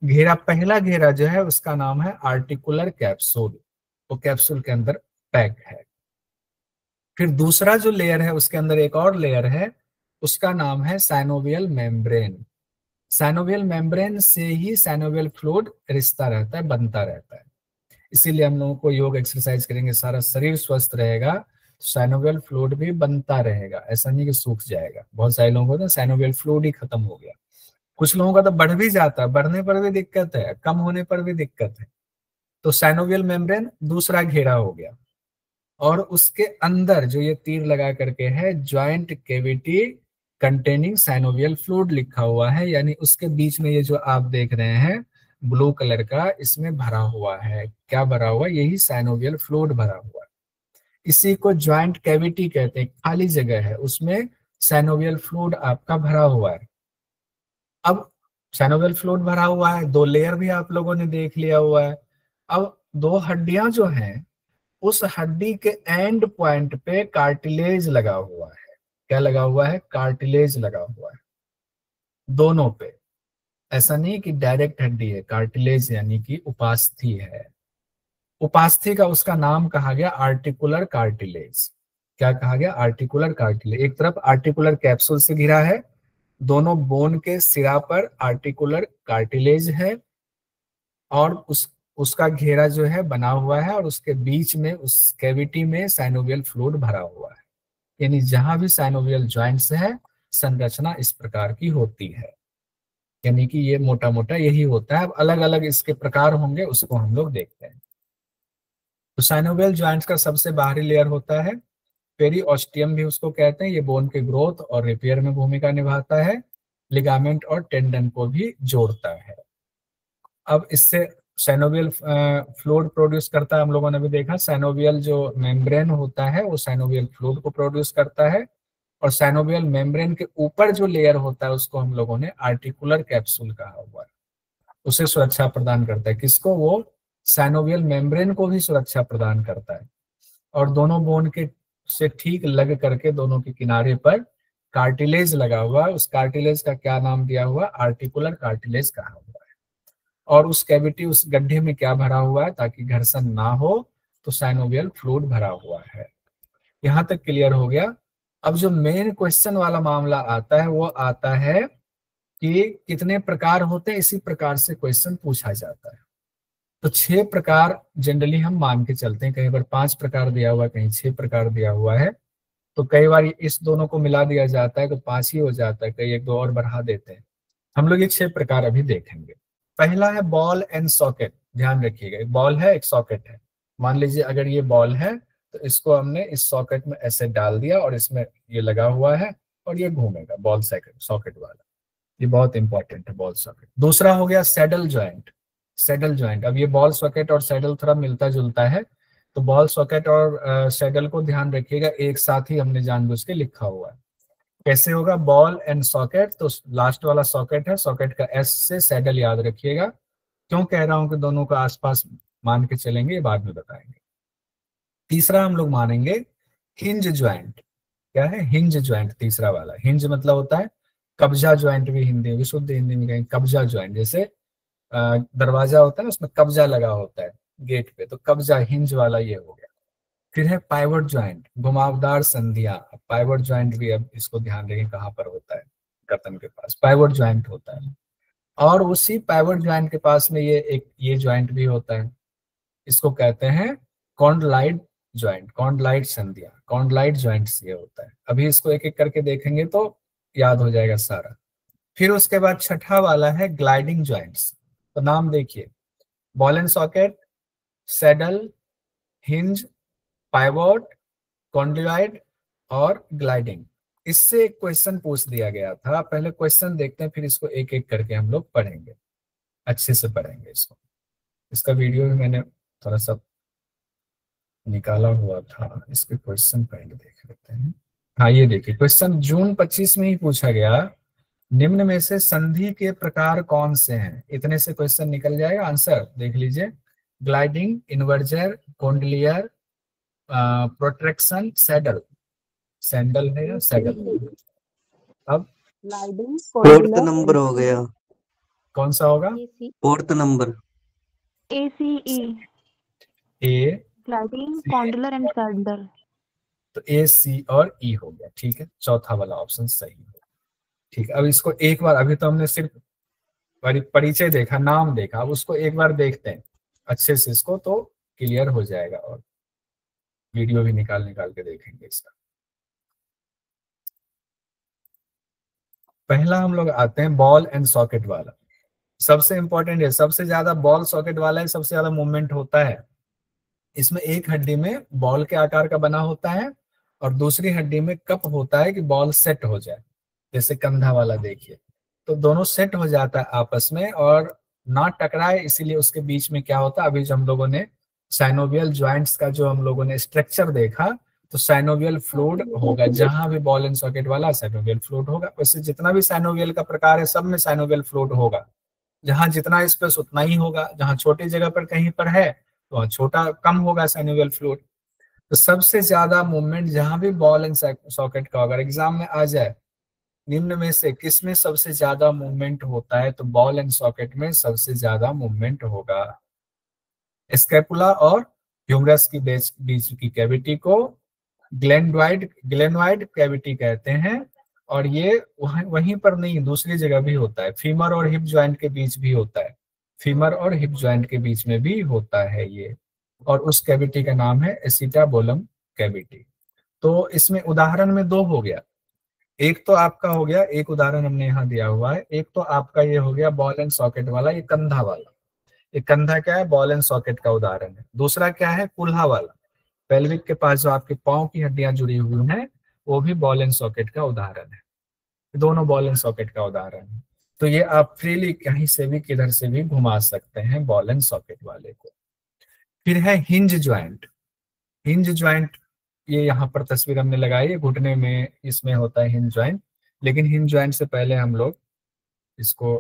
घेरा, पहला घेरा जो है उसका नाम है आर्टिकुलर कैप्सूल, वो कैप्सूल के अंदर पैक है। फिर दूसरा जो लेयर है उसके अंदर एक और लेयर है, उसका नाम है साइनोवियल मेम्ब्रेन। साइनोवियल मेम्ब्रेन से ही साइनोवियल फ्लूइड रिश्ता रहता है, बनता रहता है। इसीलिए हम लोगों को योग एक्सरसाइज करेंगे, सारा शरीर स्वस्थ रहेगा, साइनोवियल फ्लूइड भी बनता रहेगा। ऐसा नहीं कि सूख जाएगा। बहुत सारे लोगों को तो साइनोवियल फ्लूइड ही खत्म हो गया। कुछ लोगों का तो बढ़ भी जाता है, बढ़ने पर भी दिक्कत है, कम होने पर भी दिक्कत है। तो साइनोवियल मेम्ब्रेन दूसरा घेरा हो गया। और उसके अंदर जो ये तीर लगा करके है, joint cavity containing synovial fluid लिखा हुआ है, यानी उसके बीच में ये जो आप देख रहे हैं ब्लू कलर का, इसमें भरा हुआ है। क्या भरा हुआ है? यही साइनोवियल फ्लूइड भरा हुआ है। इसी को ज्वाइंट कैविटी कहते हैं। खाली जगह है, उसमें साइनोवियल फ्लूइड आपका भरा हुआ है। अब साइनोवियल फ्लूइड भरा हुआ है, 2 लेयर भी आप लोगों ने देख लिया हुआ है। अब 2 हड्डियां जो हैं, उस हड्डी के एंड पॉइंट पे कार्टिलेज लगा हुआ है। क्या लगा हुआ है? कार्टिलेज लगा हुआ है दोनों पे। ऐसा नहीं कि डायरेक्ट हड्डी है, कार्टिलेज यानी कि उपास्थि है। उपास्थि का उसका नाम कहा गया आर्टिकुलर कार्टिलेज। क्या कहा गया? Articular cartilage. एक तरफ आर्टिकुलर कैप्सूल से घिरा है, दोनों बोन के सिरा पर आर्टिकुलर कार्टिलेज है, और उसका घेरा जो है बना हुआ है, और उसके बीच में उस कैविटी में साइनोवियल फ्लूइड भरा हुआ है। यानी जहां भी साइनोवियल जॉइंट्स है, संरचना इस प्रकार की होती है। यानी कि ये मोटा मोटा यही होता है। अब अलग अलग इसके प्रकार होंगे, उसको हम लोग देखते हैं। तो साइनोवियल जॉइंट्स का सबसे बाहरी लेयर होता है पेरिओस्टियम, भी उसको कहते हैं। ये बोन के ग्रोथ और रिपेयर में भूमिका निभाता है, लिगामेंट और टेंडन को भी जोड़ता है। अब इससे साइनोवियल फ्लूइड प्रोड्यूस करता है। हम लोगों ने भी देखा, साइनोवियल जो मेम्ब्रेन होता है वो साइनोवियल फ्लूइड को प्रोड्यूस करता है, और साइनोवियल मेम्ब्रेन के ऊपर जो लेयर होता है उसको हम लोगों ने आर्टिकुलर कैप्सूल कहा हुआ है। उसे सुरक्षा प्रदान करता है। किसको? वो साइनोवियल मेम्ब्रेन को भी सुरक्षा प्रदान करता है। और दोनों बोन के से ठीक लग करके दोनों के किनारे पर कार्टिलेज लगा हुआ है। उस कार्टिलेज का क्या नाम दिया हुआ? आर्टिकुलर कार्टिलेज कहा हुआ है। और उस कैविटी, उस गड्ढे में क्या भरा हुआ है? ताकि घर्षण ना हो तो साइनोवियल फ्लूइड भरा हुआ है। यहां तक क्लियर हो गया। अब जो मेन क्वेश्चन वाला मामला आता है वो आता है कि कितने प्रकार होते हैं। इसी प्रकार से क्वेश्चन पूछा जाता है। तो 6 प्रकार जनरली हम मान के चलते हैं। कहीं पर 5 प्रकार दिया हुआ है, कहीं 6 प्रकार दिया हुआ है। तो कई बार इस दोनों को मिला दिया जाता है तो 5 ही हो जाता है, कई 1-2 और बढ़ा देते हैं। हम लोग ये 6 प्रकार अभी देखेंगे। पहला है बॉल एंड सॉकेट। ध्यान रखिएगा, एक बॉल है, एक सॉकेट है। मान लीजिए अगर ये बॉल है तो इसको हमने इस सॉकेट में ऐसे डाल दिया, और इसमें ये लगा हुआ है और ये घूमेगा, बॉल सॉकेट वाला। ये बहुत इंपॉर्टेंट है, बॉल सॉकेट। दूसरा हो गया सैडल ज्वाइंट। सैडल ज्वाइंट, अब ये बॉल सॉकेट और सैडल थोड़ा मिलता जुलता है, तो बॉल सॉकेट और सैडल को ध्यान रखिएगा एक साथ ही हमने जानबूझ के लिखा हुआ है। कैसे होगा? बॉल एंड सॉकेट, तो लास्ट वाला सॉकेट है, सॉकेट का एस से सैडल याद रखिएगा। क्यों कह रहा हूं कि दोनों का आसपास मान के चलेंगे, ये बाद में बताएंगे। तीसरा हम लोग मानेंगे हिंज ज्वाइंट। क्या है? Hinge joint. तीसरा वाला हिंज मतलब होता है कब्जा ज्वाइंट, भी हिंदी में, शुद्ध हिंदी में कहेंगे कब्जा ज्वाइंट। जैसे दरवाजा होता है ना, उसमें कब्जा लगा होता है गेट पे, तो कब्जा हिंज वाला ये हो गया। फिर है पाइवट ज्वाइंट, घुमावदार संधियां। पाइवट ज्वाइंट भी, अब इसको ध्यान रखें कहाँ पर होता है, गर्दन के पास पाइवट ज्वाइंट होता है। और उसी पाइवट ज्वाइंट के पास में ये ज्वाइंट भी होता है, इसको कहते हैं कॉन्डलाइट ज्वाइंट, कॉन्डलाइट संधियां, कॉन्डलाइट ज्वाइंट्स ये होता है। अभी इसको एक एक करके देखेंगे तो याद हो जाएगा सारा। फिर उसके बाद छठा वाला है ग्लाइडिंग ज्वाइंट्स। तो नाम देखिए, ball and socket, saddle, hinge, pivot, condyloid और ग्लाइडिंग। इससे एक क्वेश्चन पूछ दिया गया था। पहले क्वेश्चन देखते हैं, फिर इसको एक एक करके हम लोग पढ़ेंगे, अच्छे से पढ़ेंगे इसको। इसका वीडियो भी मैंने थोड़ा सा निकाला हुआ था, इसके क्वेश्चन पहले देख लेते हैं। हाँ, ये देखिए क्वेश्चन जून 25 में ही पूछा गया, निम्न में से संधि के प्रकार कौन से हैं? इतने से क्वेश्चन निकल जाएगा। आंसर देख लीजिए, ग्लाइडिंग, इन्वर्जर, कॉन्डलियर, प्रोट्रैक्शन, सैडल। सैंडल है या सैडल? अब ग्लाइडिंग, फोर्थ नंबर हो गया। कौन सा होगा? Fourth number. ACE, A, gliding, condylar and saddle. तो ए, सी और ई हो गया। ठीक है, चौथा वाला ऑप्शन सही है। ठीक है, अब इसको एक बार, अभी तो हमने सिर्फ परिचय देखा, नाम देखा, अब उसको एक बार देखते हैं अच्छे से इसको, तो क्लियर हो जाएगा। और वीडियो भी निकाल निकाल के देखेंगे इसका। पहला हम लोग आते हैं बॉल एंड सॉकेट वाला। सबसे इंपॉर्टेंट है, सबसे ज्यादा बॉल सॉकेट वाला है, सबसे ज्यादा मूवमेंट होता है। इसमें एक हड्डी में बॉल के आकार का बना होता है, और दूसरी हड्डी में कप होता है कि बॉल सेट हो जाए। जैसे कंधा वाला देखिए, तो दोनों सेट हो जाता है आपस में और ना टकराए, इसीलिए उसके बीच में क्या होता है। अभी जो हम लोगों ने साइनोवियल ज्वाइंट्स का जो हम लोगों ने स्ट्रक्चर देखा, तो साइनोवियल फ्लूइड होगा। जहां भी बॉल एंड सॉकेट वाला, साइनोवियल फ्लूइड होगा। वैसे जितना भी साइनोवियल का प्रकार है, सब में साइनोवियल फ्लूइड होगा। जहां जितना स्पेस उतना ही होगा, जहां छोटी जगह पर कहीं पर है तो वहां छोटा कम होगा साइनोवियल फ्लूइड। तो सबसे ज्यादा मूवमेंट जहां भी बॉल एंड सॉकेट का, अगर एग्जाम में आ जाए निम्न में से किस में सबसे ज्यादा मूवमेंट होता है? तो बॉल एंड सॉकेट में सबसे ज्यादा मूवमेंट होगा। स्कैपुला और ह्यूमरस की बीच की कैविटी को ग्लेनोइड कैविटी कहते हैं, और ये वहीं पर नहीं, दूसरी जगह भी होता है। फीमर और हिप जॉइंट के बीच भी होता है, फीमर और हिप जॉइंट के बीच में भी होता है ये, और उस कैविटी का नाम है एसिटाबोलम कैविटी। तो इसमें उदाहरण में दो हो गया, एक तो आपका हो गया, एक उदाहरण हमने यहाँ दिया हुआ है, एक तो आपका ये हो गया बॉल एंड सॉकेट वाला, ये कंधा वाला। ये कंधा क्या है? बॉल एंड सॉकेट का उदाहरण है। दूसरा क्या है? कुल्हा वाला, पेल्विक के पास जो आपके पांव की हड्डियां जुड़ी हुई हैं, वो भी बॉल एंड सॉकेट का उदाहरण है। दोनों बॉल एंड सॉकेट का उदाहरण है। तो ये आप फ्रीली कहीं से भी किधर से भी घुमा सकते हैं बॉल एंड सॉकेट वाले को। फिर है हिंज ज्वाइंट। हिंज ज्वाइंट, ये यहाँ पर तस्वीर हमने लगाई है, घुटने में इसमें होता है हिंज ज्वाइंट। लेकिन हिंज ज्वाइंट से पहले हम लोग इसको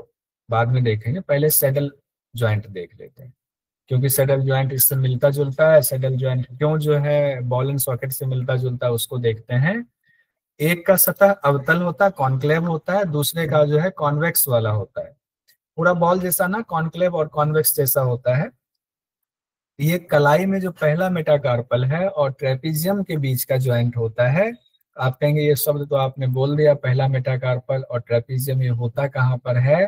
बाद में देखेंगे, पहले सैडल ज्वाइंट देख लेते हैं, क्योंकि सैडल ज्वाइंट इससे मिलता जुलता है। सैडल ज्वाइंट क्यों जो है बॉल एंड सॉकेट से मिलता जुलता है, उसको देखते हैं। एक का सतह अवतल होता है, कॉन्क्लेव होता है, दूसरे का जो है कॉन्वेक्स वाला होता है। पूरा बॉल जैसा ना कॉन्क्लेव और कॉन्वेक्स जैसा होता है। ये कलाई में जो पहला मेटाकार्पल है और ट्रेपीजियम के बीच का ज्वाइंट होता है। आप कहेंगे ये शब्द तो आपने बोल दिया, पहला मेटाकार्पल और ट्रेपीजियम, ये होता कहाँ पर है?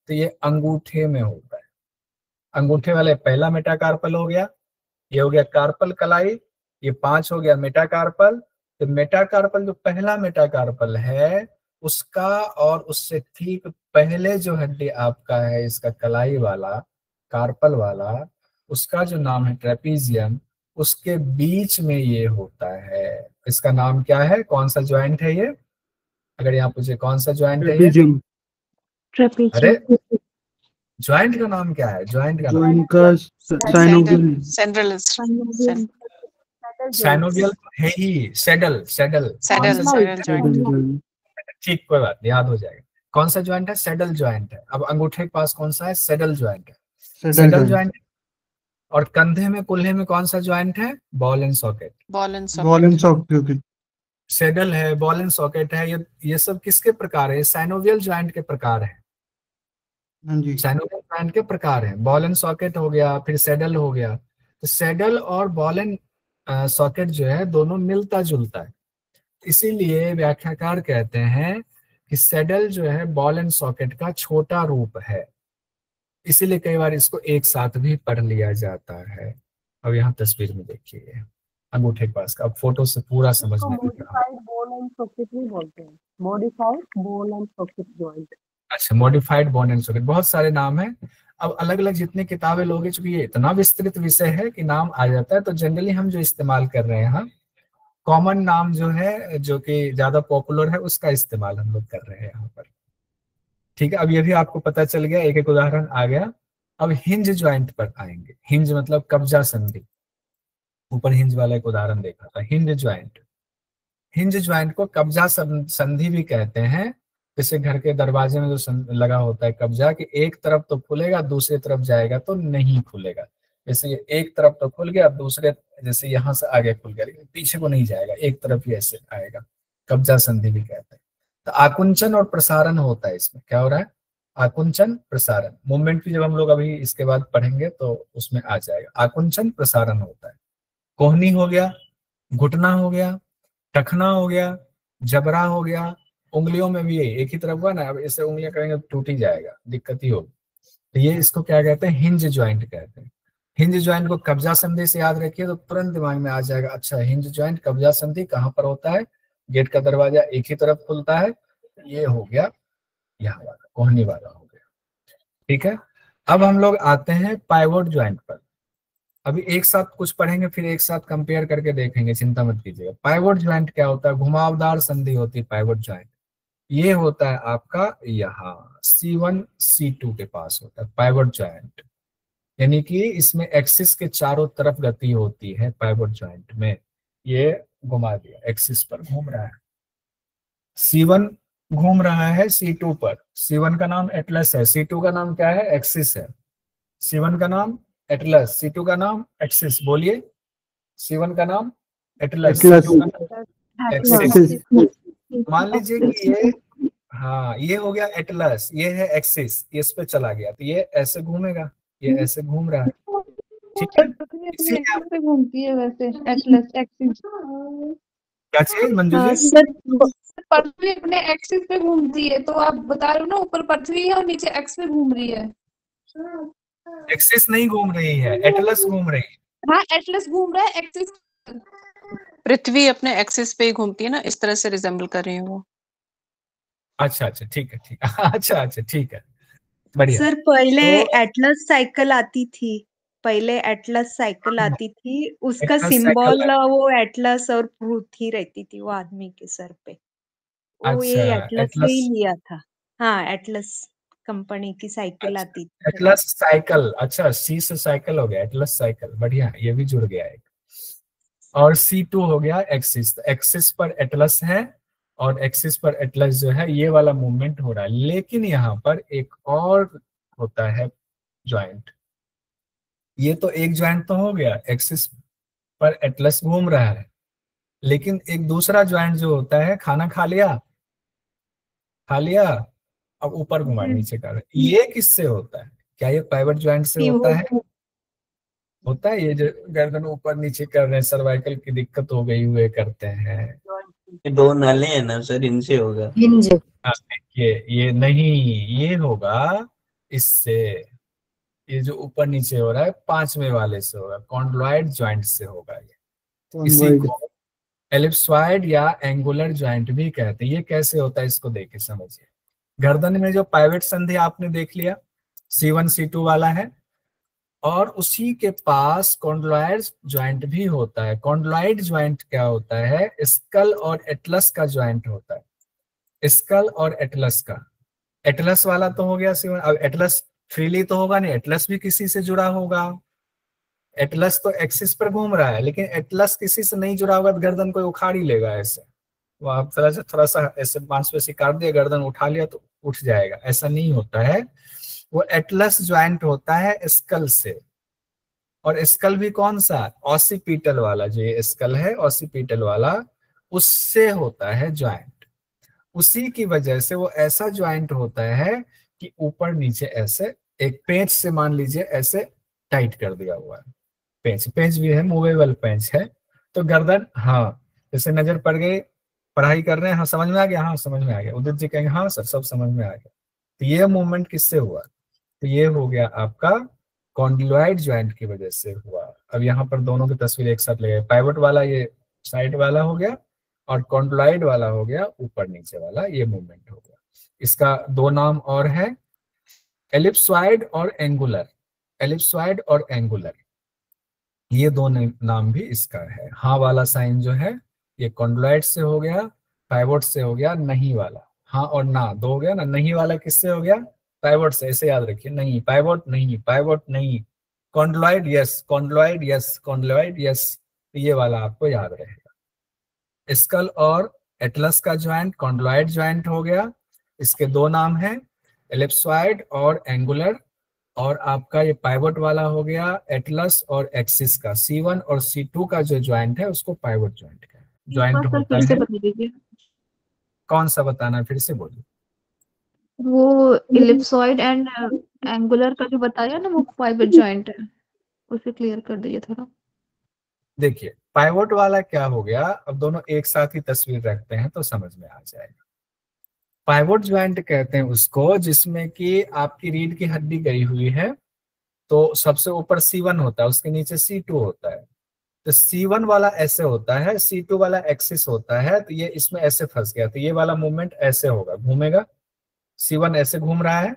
तो ये अंगूठे में होता है। अंगूठे वाले पहला मेटाकार्पल हो गया, ये हो गया कार्पल कलाई, ये 5 हो गया मेटाकार्पल। तो मेटाकार्पल जो पहला मेटाकार्पल है उसका और उससे ठीक पहले जो हड्डी आपका है इसका कलाई वाला, कार्पल वाला, उसका जो नाम है ट्रेपीजियम, उसके बीच में ये होता है। इसका नाम क्या है? कौन सा ज्वाइंट है ये? अगर यहाँ पूछे कौन सा ज्वाइंट है ये? अरे ज्वाइंट का नाम क्या है? ज्वाइंट का नाम साइनोवियल है ही, सैडल सैडल सैडल ठीक, कोई बात नहीं, याद हो जाएगा। कौन सा ज्वाइंट है? सैडल ज्वाइंट है। अब अंगूठे के पास कौन सा है? सैडल ज्वाइंट है। Saddle joint. और कंधे में कुल्हे में कौन सा ज्वाइंट है? Ball and socket. सैडल है, बॉल एंड सॉकेट है, ये सब किसके प्रकार है? सैनोवियल ज्वाइंट के प्रकार है। सैनोवियल ज्वाइंट के प्रकार है। बॉल एंड सॉकेट हो गया, फिर सैडल हो गया। तो सैडल और बॉल एंड सॉकेट जो है दोनों मिलता जुलता है, इसीलिए व्याख्याकार कहते हैं कि सैडल जो है बॉल एंड सॉकेट का छोटा रूप है, इसीलिए कई बार इसको एक साथ भी पढ़ लिया जाता है। अब यहाँ तस्वीर में देखिए अंगूठे के पास का, अब फोटो से पूरा समझ में मॉडिफाइड बॉल एंड सॉकेट भी बोलते हैं, modified ball and socket joint. अच्छा, मॉडिफाइड बॉल एंड सॉकेट, बहुत सारे नाम है। अब अलग अलग जितनी किताबें लोगे, चूंकि ये इतना विस्तृत विषय है कि नाम आ जाता है, तो जनरली हम जो इस्तेमाल कर रहे हैं यहाँ कॉमन नाम जो है, जो कि ज्यादा पॉपुलर है, उसका इस्तेमाल हम लोग कर रहे हैं यहाँ पर। ठीक है, अब ये भी आपको पता चल गया, एक एक उदाहरण आ गया। अब हिंज ज्वाइंट पर आएंगे। हिंज मतलब कब्जा संधि, ऊपर हिंज वाला एक उदाहरण देखा था। हिंज ज्वाइंट, हिंज ज्वाइंट को कब्जा संधि भी कहते हैं। जैसे घर के दरवाजे में जो लगा होता है कब्जा, कि एक तरफ तो खुलेगा दूसरी तरफ जाएगा तो नहीं खुलेगा। जैसे ये एक तरफ तो खुल गया, दूसरे जैसे यहाँ से आगे खुल गया, लेकिन पीछे को नहीं जाएगा, एक तरफ ही ऐसे आएगा, कब्जा संधि भी कहते हैं। तो आकुंचन और प्रसारण होता है इसमें। क्या हो रहा है? आकुंचन प्रसारण। मूवमेंट भी जब हम लोग अभी इसके बाद पढ़ेंगे तो उसमें आ जाएगा। आकुंचन प्रसारण होता है। कोहनी हो गया, घुटना हो गया, टखना हो गया, जबरा हो गया। उंगलियों में भी यही, एक ही तरफ हुआ ना, अब ऐसे उंगलियां करेंगे तो टूट ही जाएगा, दिक्कत ही होगी। तो ये इसको क्या कहते हैं? हिंज ज्वाइंट कहते हैं। हिंज ज्वाइंट को कब्जा संधि से याद रखिए तो तुरंत दिमाग में आ जाएगा, अच्छा हिंज ज्वाइंट कब्जा संधि कहाँ पर होता है? गेट का दरवाजा एक ही तरफ खुलता है, ये हो गया यहाँ वाला, कोहनी वाला हो गया। ठीक है, अब हम लोग आते हैं पाइवोट ज्वाइंट पर। अभी एक साथ कुछ पढ़ेंगे, फिर एक साथ कंपेयर करके देखेंगे, चिंता मत कीजिएगा। पाइवोट ज्वाइंट क्या होता है? घुमावदार संधि होती है पाइवोट ज्वाइंट। ये होता है आपका यहाँ C1 C2 के पास होता है पाइवोट ज्वाइंट, यानी कि इसमें एक्सिस के चारों तरफ गति होती है पाइवोट ज्वाइंट में। ये घुमा दिया, एक्सिस पर घूम रहा है। C1 घूम रहा है C2 पर। C1 का नाम एटलस है, C2 का नाम क्या है? एक्सिस है। C1 का नाम एटलस, C2 का नाम एक्सिस। बोलिए, C1 का नाम एटलस, C2 का नाम एक्सिस। मान लीजिए कि ये हाँ ये हो गया एटलस, ये है एक्सिस, ये इस पे चला गया तो ये ऐसे घूमेगा, ये ऐसे घूम रहा है, ठीक है। पृथ्वी अपने इसीलिए एक्सिस पे घूमती है वैसे, एटलस एक्सिस। क्या चीज मंजू हाँ जी? सर, पृथ्वी अपने एक्सिस पे घूमती है, तो आप बता रहे हो ना ऊपर पृथ्वी है और नीचे एक्स पे घूम रही है। एक्सिस नहीं घूम रही है, एटलस घूम रही है। हाँ एटलस घूम रहा है एक्सिस। पृथ्वी अपने एक्सिस पे ही घूमती है ना, इस तरह से रिजेंबल कर रही है वो। अच्छा अच्छा ठीक है, ठीक है अच्छा अच्छा ठीक है, बढ़िया। सर पहले तो एटलस साइकिल आती थी, पहले एटलस साइकिल आती थी, उसका एटलस सिंबल साइकिल, वो एटलस और पृथ्वी रहती थी वो आदमी के सर पे, वो ये अच्छा एटलस से एटलस, ही लिया था। हाँ एटलस कंपनी की साइकिल अच्छा आती थी। एटलस साइकिल, अच्छा सी से साइकिल हो गया एटलस साइकिल, बढ़िया ये भी जुड़ गया एक। और C2 हो गया एक्सिस, तो एक्सिस पर एटलस है और एक्सिस पर एटलस जो है ये वाला मूवमेंट हो रहा है। लेकिन यहाँ पर एक और होता है ज्वाइंट, ये तो एक ज्वाइंट तो हो गया, एक्सिस पर एटलस घूम रहा है, लेकिन एक दूसरा ज्वाइंट जो होता है, खाना खा लिया, खा लिया, अब ऊपर घुमा नीचे कर, ये किससे होता है? क्या ये पाइवट ज्वाइंट से होता है? होता है, ये जो गर्दन ऊपर नीचे कर रहे हैं, सर्वाइकल की दिक्कत हो गई हुए करते हैं। ये दो नाले हैं ना सर, इनसे होगा। हिंज। हाँ, ये नहीं, ये होगा इससे, ये जो ऊपर नीचे हो रहा है पांचवें वाले से होगा, कॉन्ड्लॉइड ज्वाइंट से होगा ये। इसी को एलिप्सॉइड या एंगुलर ज्वाइंट भी कहते हैं। ये कैसे होता है इसको देख के समझिए। गर्दन में जो पाइवट संधि आपने देख लिया, C1 C2 वाला है, और उसी के पास कॉन्ड्लॉइड ज्वाइंट भी होता है। कॉन्ड्लॉइड ज्वाइंट क्या होता है? स्कल और एटलस का ज्वाइंट होता है, स्कल और एटलस का। एटलस वाला तो हो गया C1, अब एटलस फ्रीली तो होगा नहीं, एटलस भी किसी से जुड़ा होगा। एटलस तो एक्सिस पर घूम रहा है, लेकिन एटलस किसी से नहीं जुड़ा होगा तो गर्दन को उखाड़ ही लेगा ऐसे। वो आप थोड़ा सा ऐसे मांसपेशी काट दिया, गर्दन उठा लिया तो उठ जाएगा, ऐसा नहीं होता है। वो एटलस ज्वाइंट होता है स्कल से, और स्कल भी कौन सा? ऑसिपिटल वाला, जो ये स्कल है ऑसिपिटल वाला, उससे होता है ज्वाइंट। उसी की वजह से वो ऐसा ज्वाइंट होता है कि ऊपर नीचे ऐसे एक पेंच से, मान लीजिए ऐसे टाइट कर दिया हुआ है। पेंच, पेंच भी है, मूवेबल पेंच है। तो गर्दन, हाँ जैसे नजर पड़ गई, पढ़ाई कर रहे हैं, हाँ समझ में आ गया, हाँ समझ में आ गया, उदित जी कहेंगे हाँ सर सब समझ में आ गया। तो ये मूवमेंट किससे हुआ? तो ये हो गया आपका कॉन्डिलॉइड ज्वाइंट की वजह से हुआ। अब यहाँ पर दोनों की तस्वीर एक साथ लगे, पाइवट वाला ये साइड वाला हो गया, और कॉन्डिलॉइड वाला हो गया ऊपर नीचे वाला, ये मूवमेंट हो गया। इसका दो नाम और है, एलिप्सॉइड और एंगुलर। एलिप्सॉइड और एंगुलर, ये दो नाम भी इसका है। हाँ वाला साइन जो है ये कॉन्डिलॉइड से हो गया, पाइवोट से हो गया, नहीं वाला, हाँ और ना दो हो गया ना, नहीं वाला किससे हो गया? पाइवोट से। ऐसे याद रखिए, नहीं पाइवोट नहीं, पाइवोट नहीं, condyloid yes, condyloid yes, condyloid yes, तो ये वाला आपको याद रहेगा। स्कल और एटलस का ज्वाइंट कॉन्डिलॉइड ज्वाइंट हो गया। इसके दो नाम हैं, एलिप्सॉइड और एंगुलर। और आपका ये पाइवट वाला हो गया एटलस और एक्सिस का। C1 और C2 का जो ज्वाइंट है उसको पाइवट ज्वाइंट का ज्वाइंट होता फिर से है। बता दीजिए। कौन सा बताना है, फिर से बोलिए। वो इलिप्सॉइड एंड एंगुलर का जो बताया ना, वो फाइबर जॉइंट है, उसे क्लियर कर दीजिए थोड़ा। देखिए पाइवट वाला क्या हो गया, अब दोनों एक साथ ही तस्वीर रखते हैं तो समझ में आ जाएगा। पाइवट ज्वाइंट कहते हैं उसको जिसमें कि आपकी रीढ़ की हड्डी गई हुई है, तो सबसे ऊपर C1 होता है, उसके नीचे C2 होता है। तो C1 वाला ऐसे होता है, C2 वाला एक्सिस होता है, तो ये इसमें ऐसे फंस गया, तो ये वाला मूवमेंट ऐसे होगा, घूमेगा। C1 ऐसे घूम रहा है,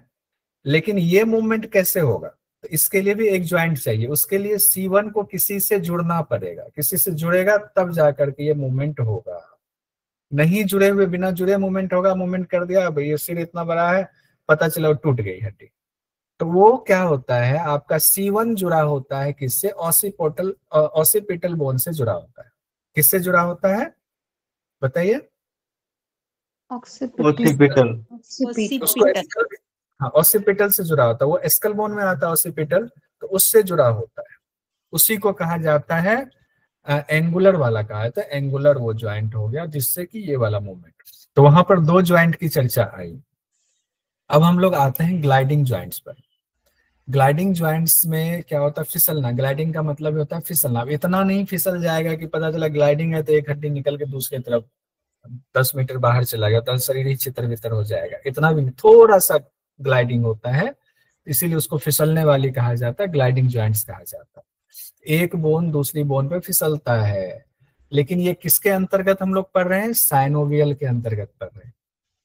लेकिन ये मूवमेंट कैसे होगा? तो इसके लिए भी एक ज्वाइंट चाहिए, उसके लिए C1 को किसी से जुड़ना पड़ेगा, किसी से जुड़ेगा तब जाकर के ये मूवमेंट होगा। नहीं जुड़े हुए, बिना जुड़े मूवमेंट होगा, मूवमेंट कर दिया भाई ये सिर इतना बड़ा है, पता चला टूट गई हड्डी। तो वो क्या होता है, आपका C1 जुड़ा होता है किससे? ऑसिपिटल बोन से जुड़ा होता है। किससे जुड़ा होता है बताइए? ऑक्सीपिटल। उसको स्कल, हाँ ऑसिपिटल से जुड़ा होता है, वो स्कल बोन में आता है ऑसिपिटल, तो उससे जुड़ा होता है। उसी को कहा जाता है एंगुलर वाला कहा जाता है, एंगुलर वो ज्वाइंट हो गया जिससे कि ये वाला मूवमेंट। तो वहां पर 2 ज्वाइंट की चर्चा आई। अब हम लोग आते हैं ग्लाइडिंग ज्वाइंट्स पर। ग्लाइडिंग ज्वाइंट्स में क्या होता है? फिसलना। ग्लाइडिंग का मतलब होता है फिसलना। अब इतना नहीं फिसल जाएगा कि पता चला ग्लाइडिंग है तो एक हड्डी निकल के दूसरी तरफ 10 मीटर बाहर चला गया तो शरीर ही चितर वितर हो जाएगा, इतना भी नहीं, थोड़ा सा ग्लाइडिंग होता है, इसीलिए उसको फिसलने वाली कहा जाता है, ग्लाइडिंग ज्वाइंट्स कहा जाता है। एक बोन दूसरी बोन पे फिसलता है, लेकिन ये किसके अंतर्गत हम लोग पढ़ रहे हैं? साइनोवियल के अंतर्गत पढ़ रहे हैं।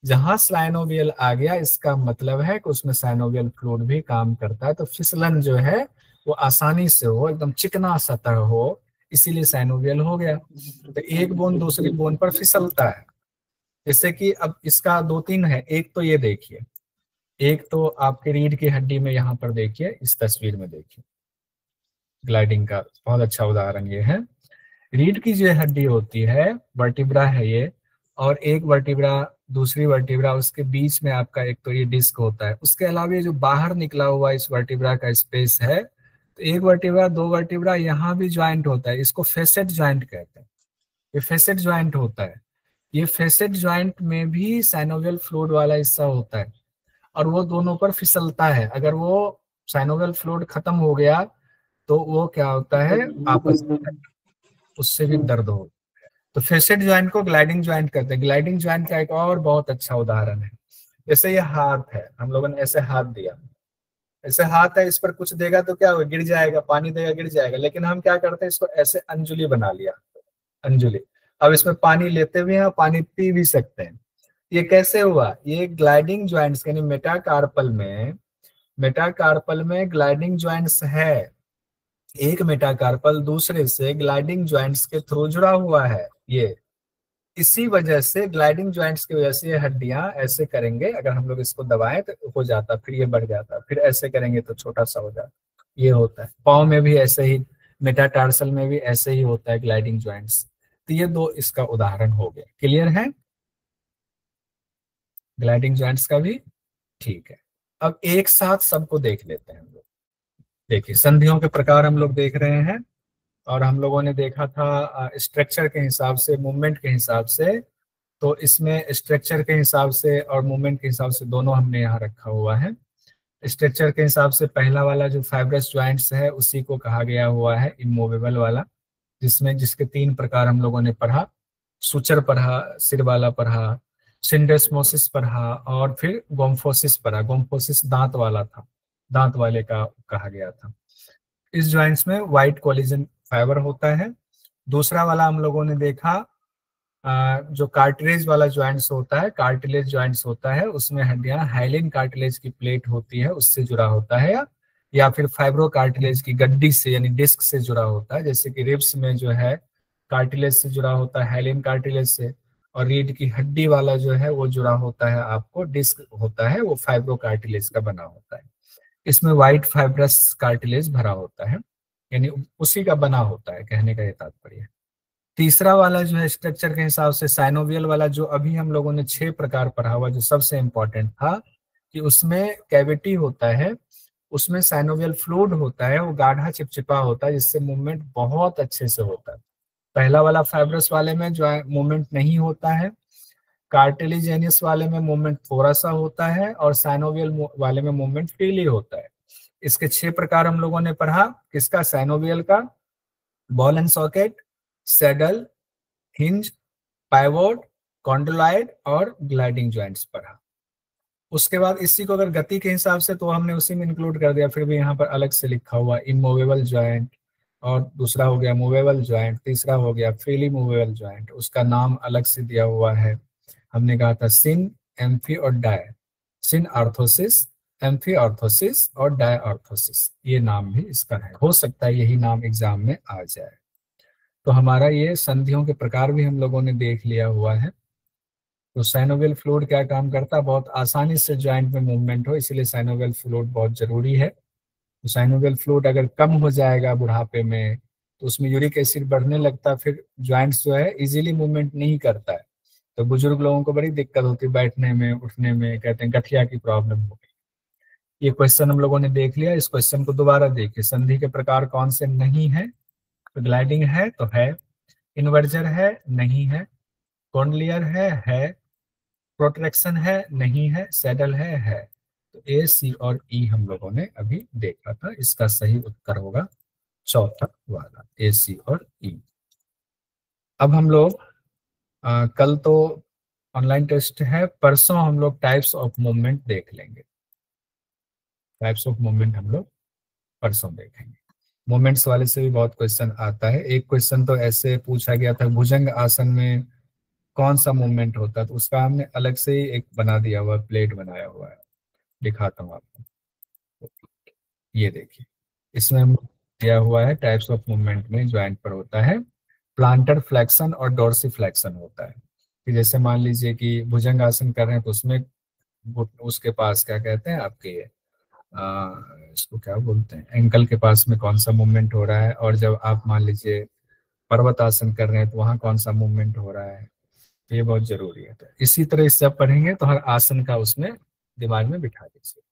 जहां साइनोवियल आ गया इसका मतलब है कि उसमें साइनोवियल फ्लूइड भी काम करता है, तो फिसलन जो है वो आसानी से हो, एकदम चिकना सतह हो, इसीलिए साइनोवियल हो गया। तो एक बोन दूसरी बोन पर फिसलता है। जैसे कि अब इसका 2-3 है। एक तो ये देखिए, एक तो आपके रीढ़ की हड्डी में यहाँ पर देखिए, इस तस्वीर में देखिए, ग्लाइडिंग का बहुत अच्छा उदाहरण ये है। रीढ़ की जो हड्डी होती है, वर्टिब्रा है ये, और एक वर्टिब्रा दूसरी वर्टिब्रा, उसके बीच में आपका एक तो ये डिस्क होता है। उसके अलावा ये जो बाहर निकला हुआ इस वर्टिब्रा का स्पेस है, तो एक वर्टिब्रा 2 वर्टिब्रा यहाँ भी ज्वाइंट होता है, इसको फेसेट ज्वाइंट कहते हैं। ये फेसेट ज्वाइंट होता है। ये फेसेट ज्वाइंट में भी साइनोवियल फ्लूइड वाला हिस्सा होता है और वो दोनों पर फिसलता है। अगर वो साइनोवियल फ्लूइड खत्म हो गया तो वो क्या होता है, आपस में उससे भी दर्द हो। तो फेसेट ज्वाइंट को ग्लाइडिंग ज्वाइंट कहते हैं। ग्लाइडिंग ज्वाइंट का एक और बहुत अच्छा उदाहरण है, जैसे ये हाथ है, हम लोगों ने ऐसे हाथ दिया, ऐसे हाथ है, इस पर कुछ देगा तो क्या होगा? गिर जाएगा, पानी देगा गिर जाएगा, लेकिन हम क्या करते हैं, इसको ऐसे अंजुली बना लिया, अंजुली। अब इसमें पानी लेते भी हैं और पानी पी भी सकते हैं। ये कैसे हुआ? ये ग्लाइडिंग ज्वाइंट्स यानी मेटाकार्पल में ग्लाइडिंग ज्वाइंट्स है। एक मेटाकार्पल दूसरे से ग्लाइडिंग ज्वाइंट्स के थ्रू जुड़ा हुआ है। ये इसी वजह से, ग्लाइडिंग ज्वाइंट्स की वजह से ये हड्डियां ऐसे करेंगे, अगर हम लोग इसको दबाएं तो हो जाता, फिर ये बढ़ जाता, फिर ऐसे करेंगे तो छोटा सा हो जाता। ये होता है पाँव में भी ऐसे ही, मेटाटार्सल में भी ऐसे ही होता है ग्लाइडिंग ज्वाइंट्स। तो ये 2 इसका उदाहरण हो गया। क्लियर है ग्लाइडिंग ज्वाइंट्स का भी? ठीक है। अब एक साथ सबको देख लेते हैं हम लोग। देखिए, संधियों के प्रकार हम लोग देख रहे हैं और हम लोगों ने देखा था स्ट्रक्चर के हिसाब से, मूवमेंट के हिसाब से। तो इसमें स्ट्रक्चर के हिसाब से और मूवमेंट के हिसाब से दोनों हमने यहाँ रखा हुआ है। स्ट्रक्चर के हिसाब से पहला वाला जो फाइब्रस ज्वाइंट्स है उसी को कहा गया हुआ है इमूवेबल वाला, जिसके 3 प्रकार हम लोगों ने पढ़ा। सूचर पढ़ा, सिर वाला पढ़ा, सिंडेस्मोसिस पढ़ा और फिर गोम्फोसिस पढ़ा। गोम्फोसिस दांत वाला था, दांत वाले का कहा गया था। इस ज्वाइंट्स में वाइट कोलेजन फाइबर होता है। दूसरा वाला हम लोगों ने देखा जो कार्टिलेज वाला ज्वाइंट्स होता है, कार्टिलेज ज्वाइंट्स होता है, उसमें हड्डियां हाइलिन कार्टिलेज की प्लेट होती है, उससे जुड़ा होता है, या फिर फाइब्रो कार्टिलेज की गड्डी से यानी डिस्क से जुड़ा होता है। जैसे कि रिब्स में जो है कार्टिलेज से जुड़ा होता है, हाइलिन कार्टिलेज से, और रीढ़ की हड्डी वाला जो है वो जुड़ा होता है, आपको डिस्क होता है, वो फाइब्रो कार्टिलेज का बना होता है। इसमें व्हाइट फाइब्रस कार्टिलेज भरा होता है, यानी उसी का बना होता है, कहने का ये तात्पर्य है। तीसरा वाला जो है स्ट्रक्चर के हिसाब से साइनोवियल वाला, जो अभी हम लोगों ने 6 प्रकार पढ़ा हुआ, जो सबसे इंपॉर्टेंट था कि उसमें कैविटी होता है, उसमें साइनोवियल फ्लूइड होता है, वो गाढ़ा चिपचिपा होता है, जिससे मूवमेंट बहुत अच्छे से होता है। पहला वाला फाइब्रस वाले में जो मूवमेंट नहीं होता है, कार्टिलेजियस वाले में मूवमेंट थोड़ा सा होता है, और साइनोवियल वाले में मूवमेंट फ्रीली होता है। इसके 6 प्रकार हम लोगों ने पढ़ा। किसका? साइनोवियल का। Ball and socket, saddle, hinge, pivot, condyloid और ग्लाइडिंग ज्वाइंट्स पढ़ा। उसके बाद इसी को अगर गति के हिसाब से तो हमने उसी में इंक्लूड कर दिया, फिर भी यहाँ पर अलग से लिखा हुआ इमूवेबल ज्वाइंट, और दूसरा हो गया मूवेबल ज्वाइंट, तीसरा हो गया फ्रीली मूवेबल ज्वाइंट, उसका नाम अलग से दिया हुआ है। हमने कहा था सिन, एम्फी और डाय। सिन आर्थोसिस, एम्फी आर्थोसिस और डाय आर्थोसिस, ये नाम भी इसका है। हो सकता है यही नाम एग्जाम में आ जाए। तो हमारा ये संधियों के प्रकार भी हम लोगों ने देख लिया हुआ है। तो साइनोवियल फ्लूइड क्या काम करता है? बहुत आसानी से ज्वाइंट में मूवमेंट हो, इसीलिए साइनोवियल फ्लूइड बहुत जरूरी है। तो साइनोवियल फ्लूइड अगर कम हो जाएगा बुढ़ापे में तो उसमें यूरिक एसिड बढ़ने लगता है, फिर ज्वाइंट्स जो है इजीली मूवमेंट नहीं करता है, तो बुजुर्ग लोगों को बड़ी दिक्कत होती है बैठने में, उठने में, कहते हैं गठिया की प्रॉब्लम हो गई। ये क्वेश्चन हम लोगों ने देख लिया। इस क्वेश्चन को दोबारा देखिए। संधि के प्रकार कौन से नहीं है? तो ग्लाइडिंग है तो है, इन्वर्जर है नहीं है, कॉन्डलियर है, प्रोट्रैक्शन है नहीं है, सैडल है। तो ए, सी और ई हम लोगों ने अभी देखा था, इसका सही उत्तर होगा चौथा वाला, ए, सी और ई। अब हम लोग कल तो ऑनलाइन टेस्ट है, परसों हम लोग टाइप्स ऑफ मूवमेंट देख लेंगे। टाइप्स ऑफ मूवमेंट हम लोग परसों देखेंगे। मूवमेंट्स वाले से भी बहुत क्वेश्चन आता है। एक क्वेश्चन तो ऐसे पूछा गया था, भुजंग आसन में कौन सा मूवमेंट होता है, तो उसका हमने अलग से ही एक बना दिया हुआ, प्लेट बनाया हुआ है, दिखाता हूँ आपको। ये देखिए, इसमें हम दिया हुआ है टाइप्स ऑफ मूवमेंट में ज्वाइंट पर होता है प्लांटर फ्लेक्शन और डोर्सी फ्लेक्शन होता है। कि जैसे मान लीजिए कि भुजंग आसन कर रहे हैं तो उसमें उसके पास क्या कहते हैं आपके इसको क्या बोलते हैं, एंकल के पास में कौन सा मूवमेंट हो रहा है, और जब आप मान लीजिए पर्वत आसन कर रहे हैं तो वहाँ कौन सा मूवमेंट हो रहा है, तो ये बहुत जरूरी है। तो इसी तरह इससे आप पढ़ेंगे तो हर आसन का उसमें दिमाग में बिठा दीजिए।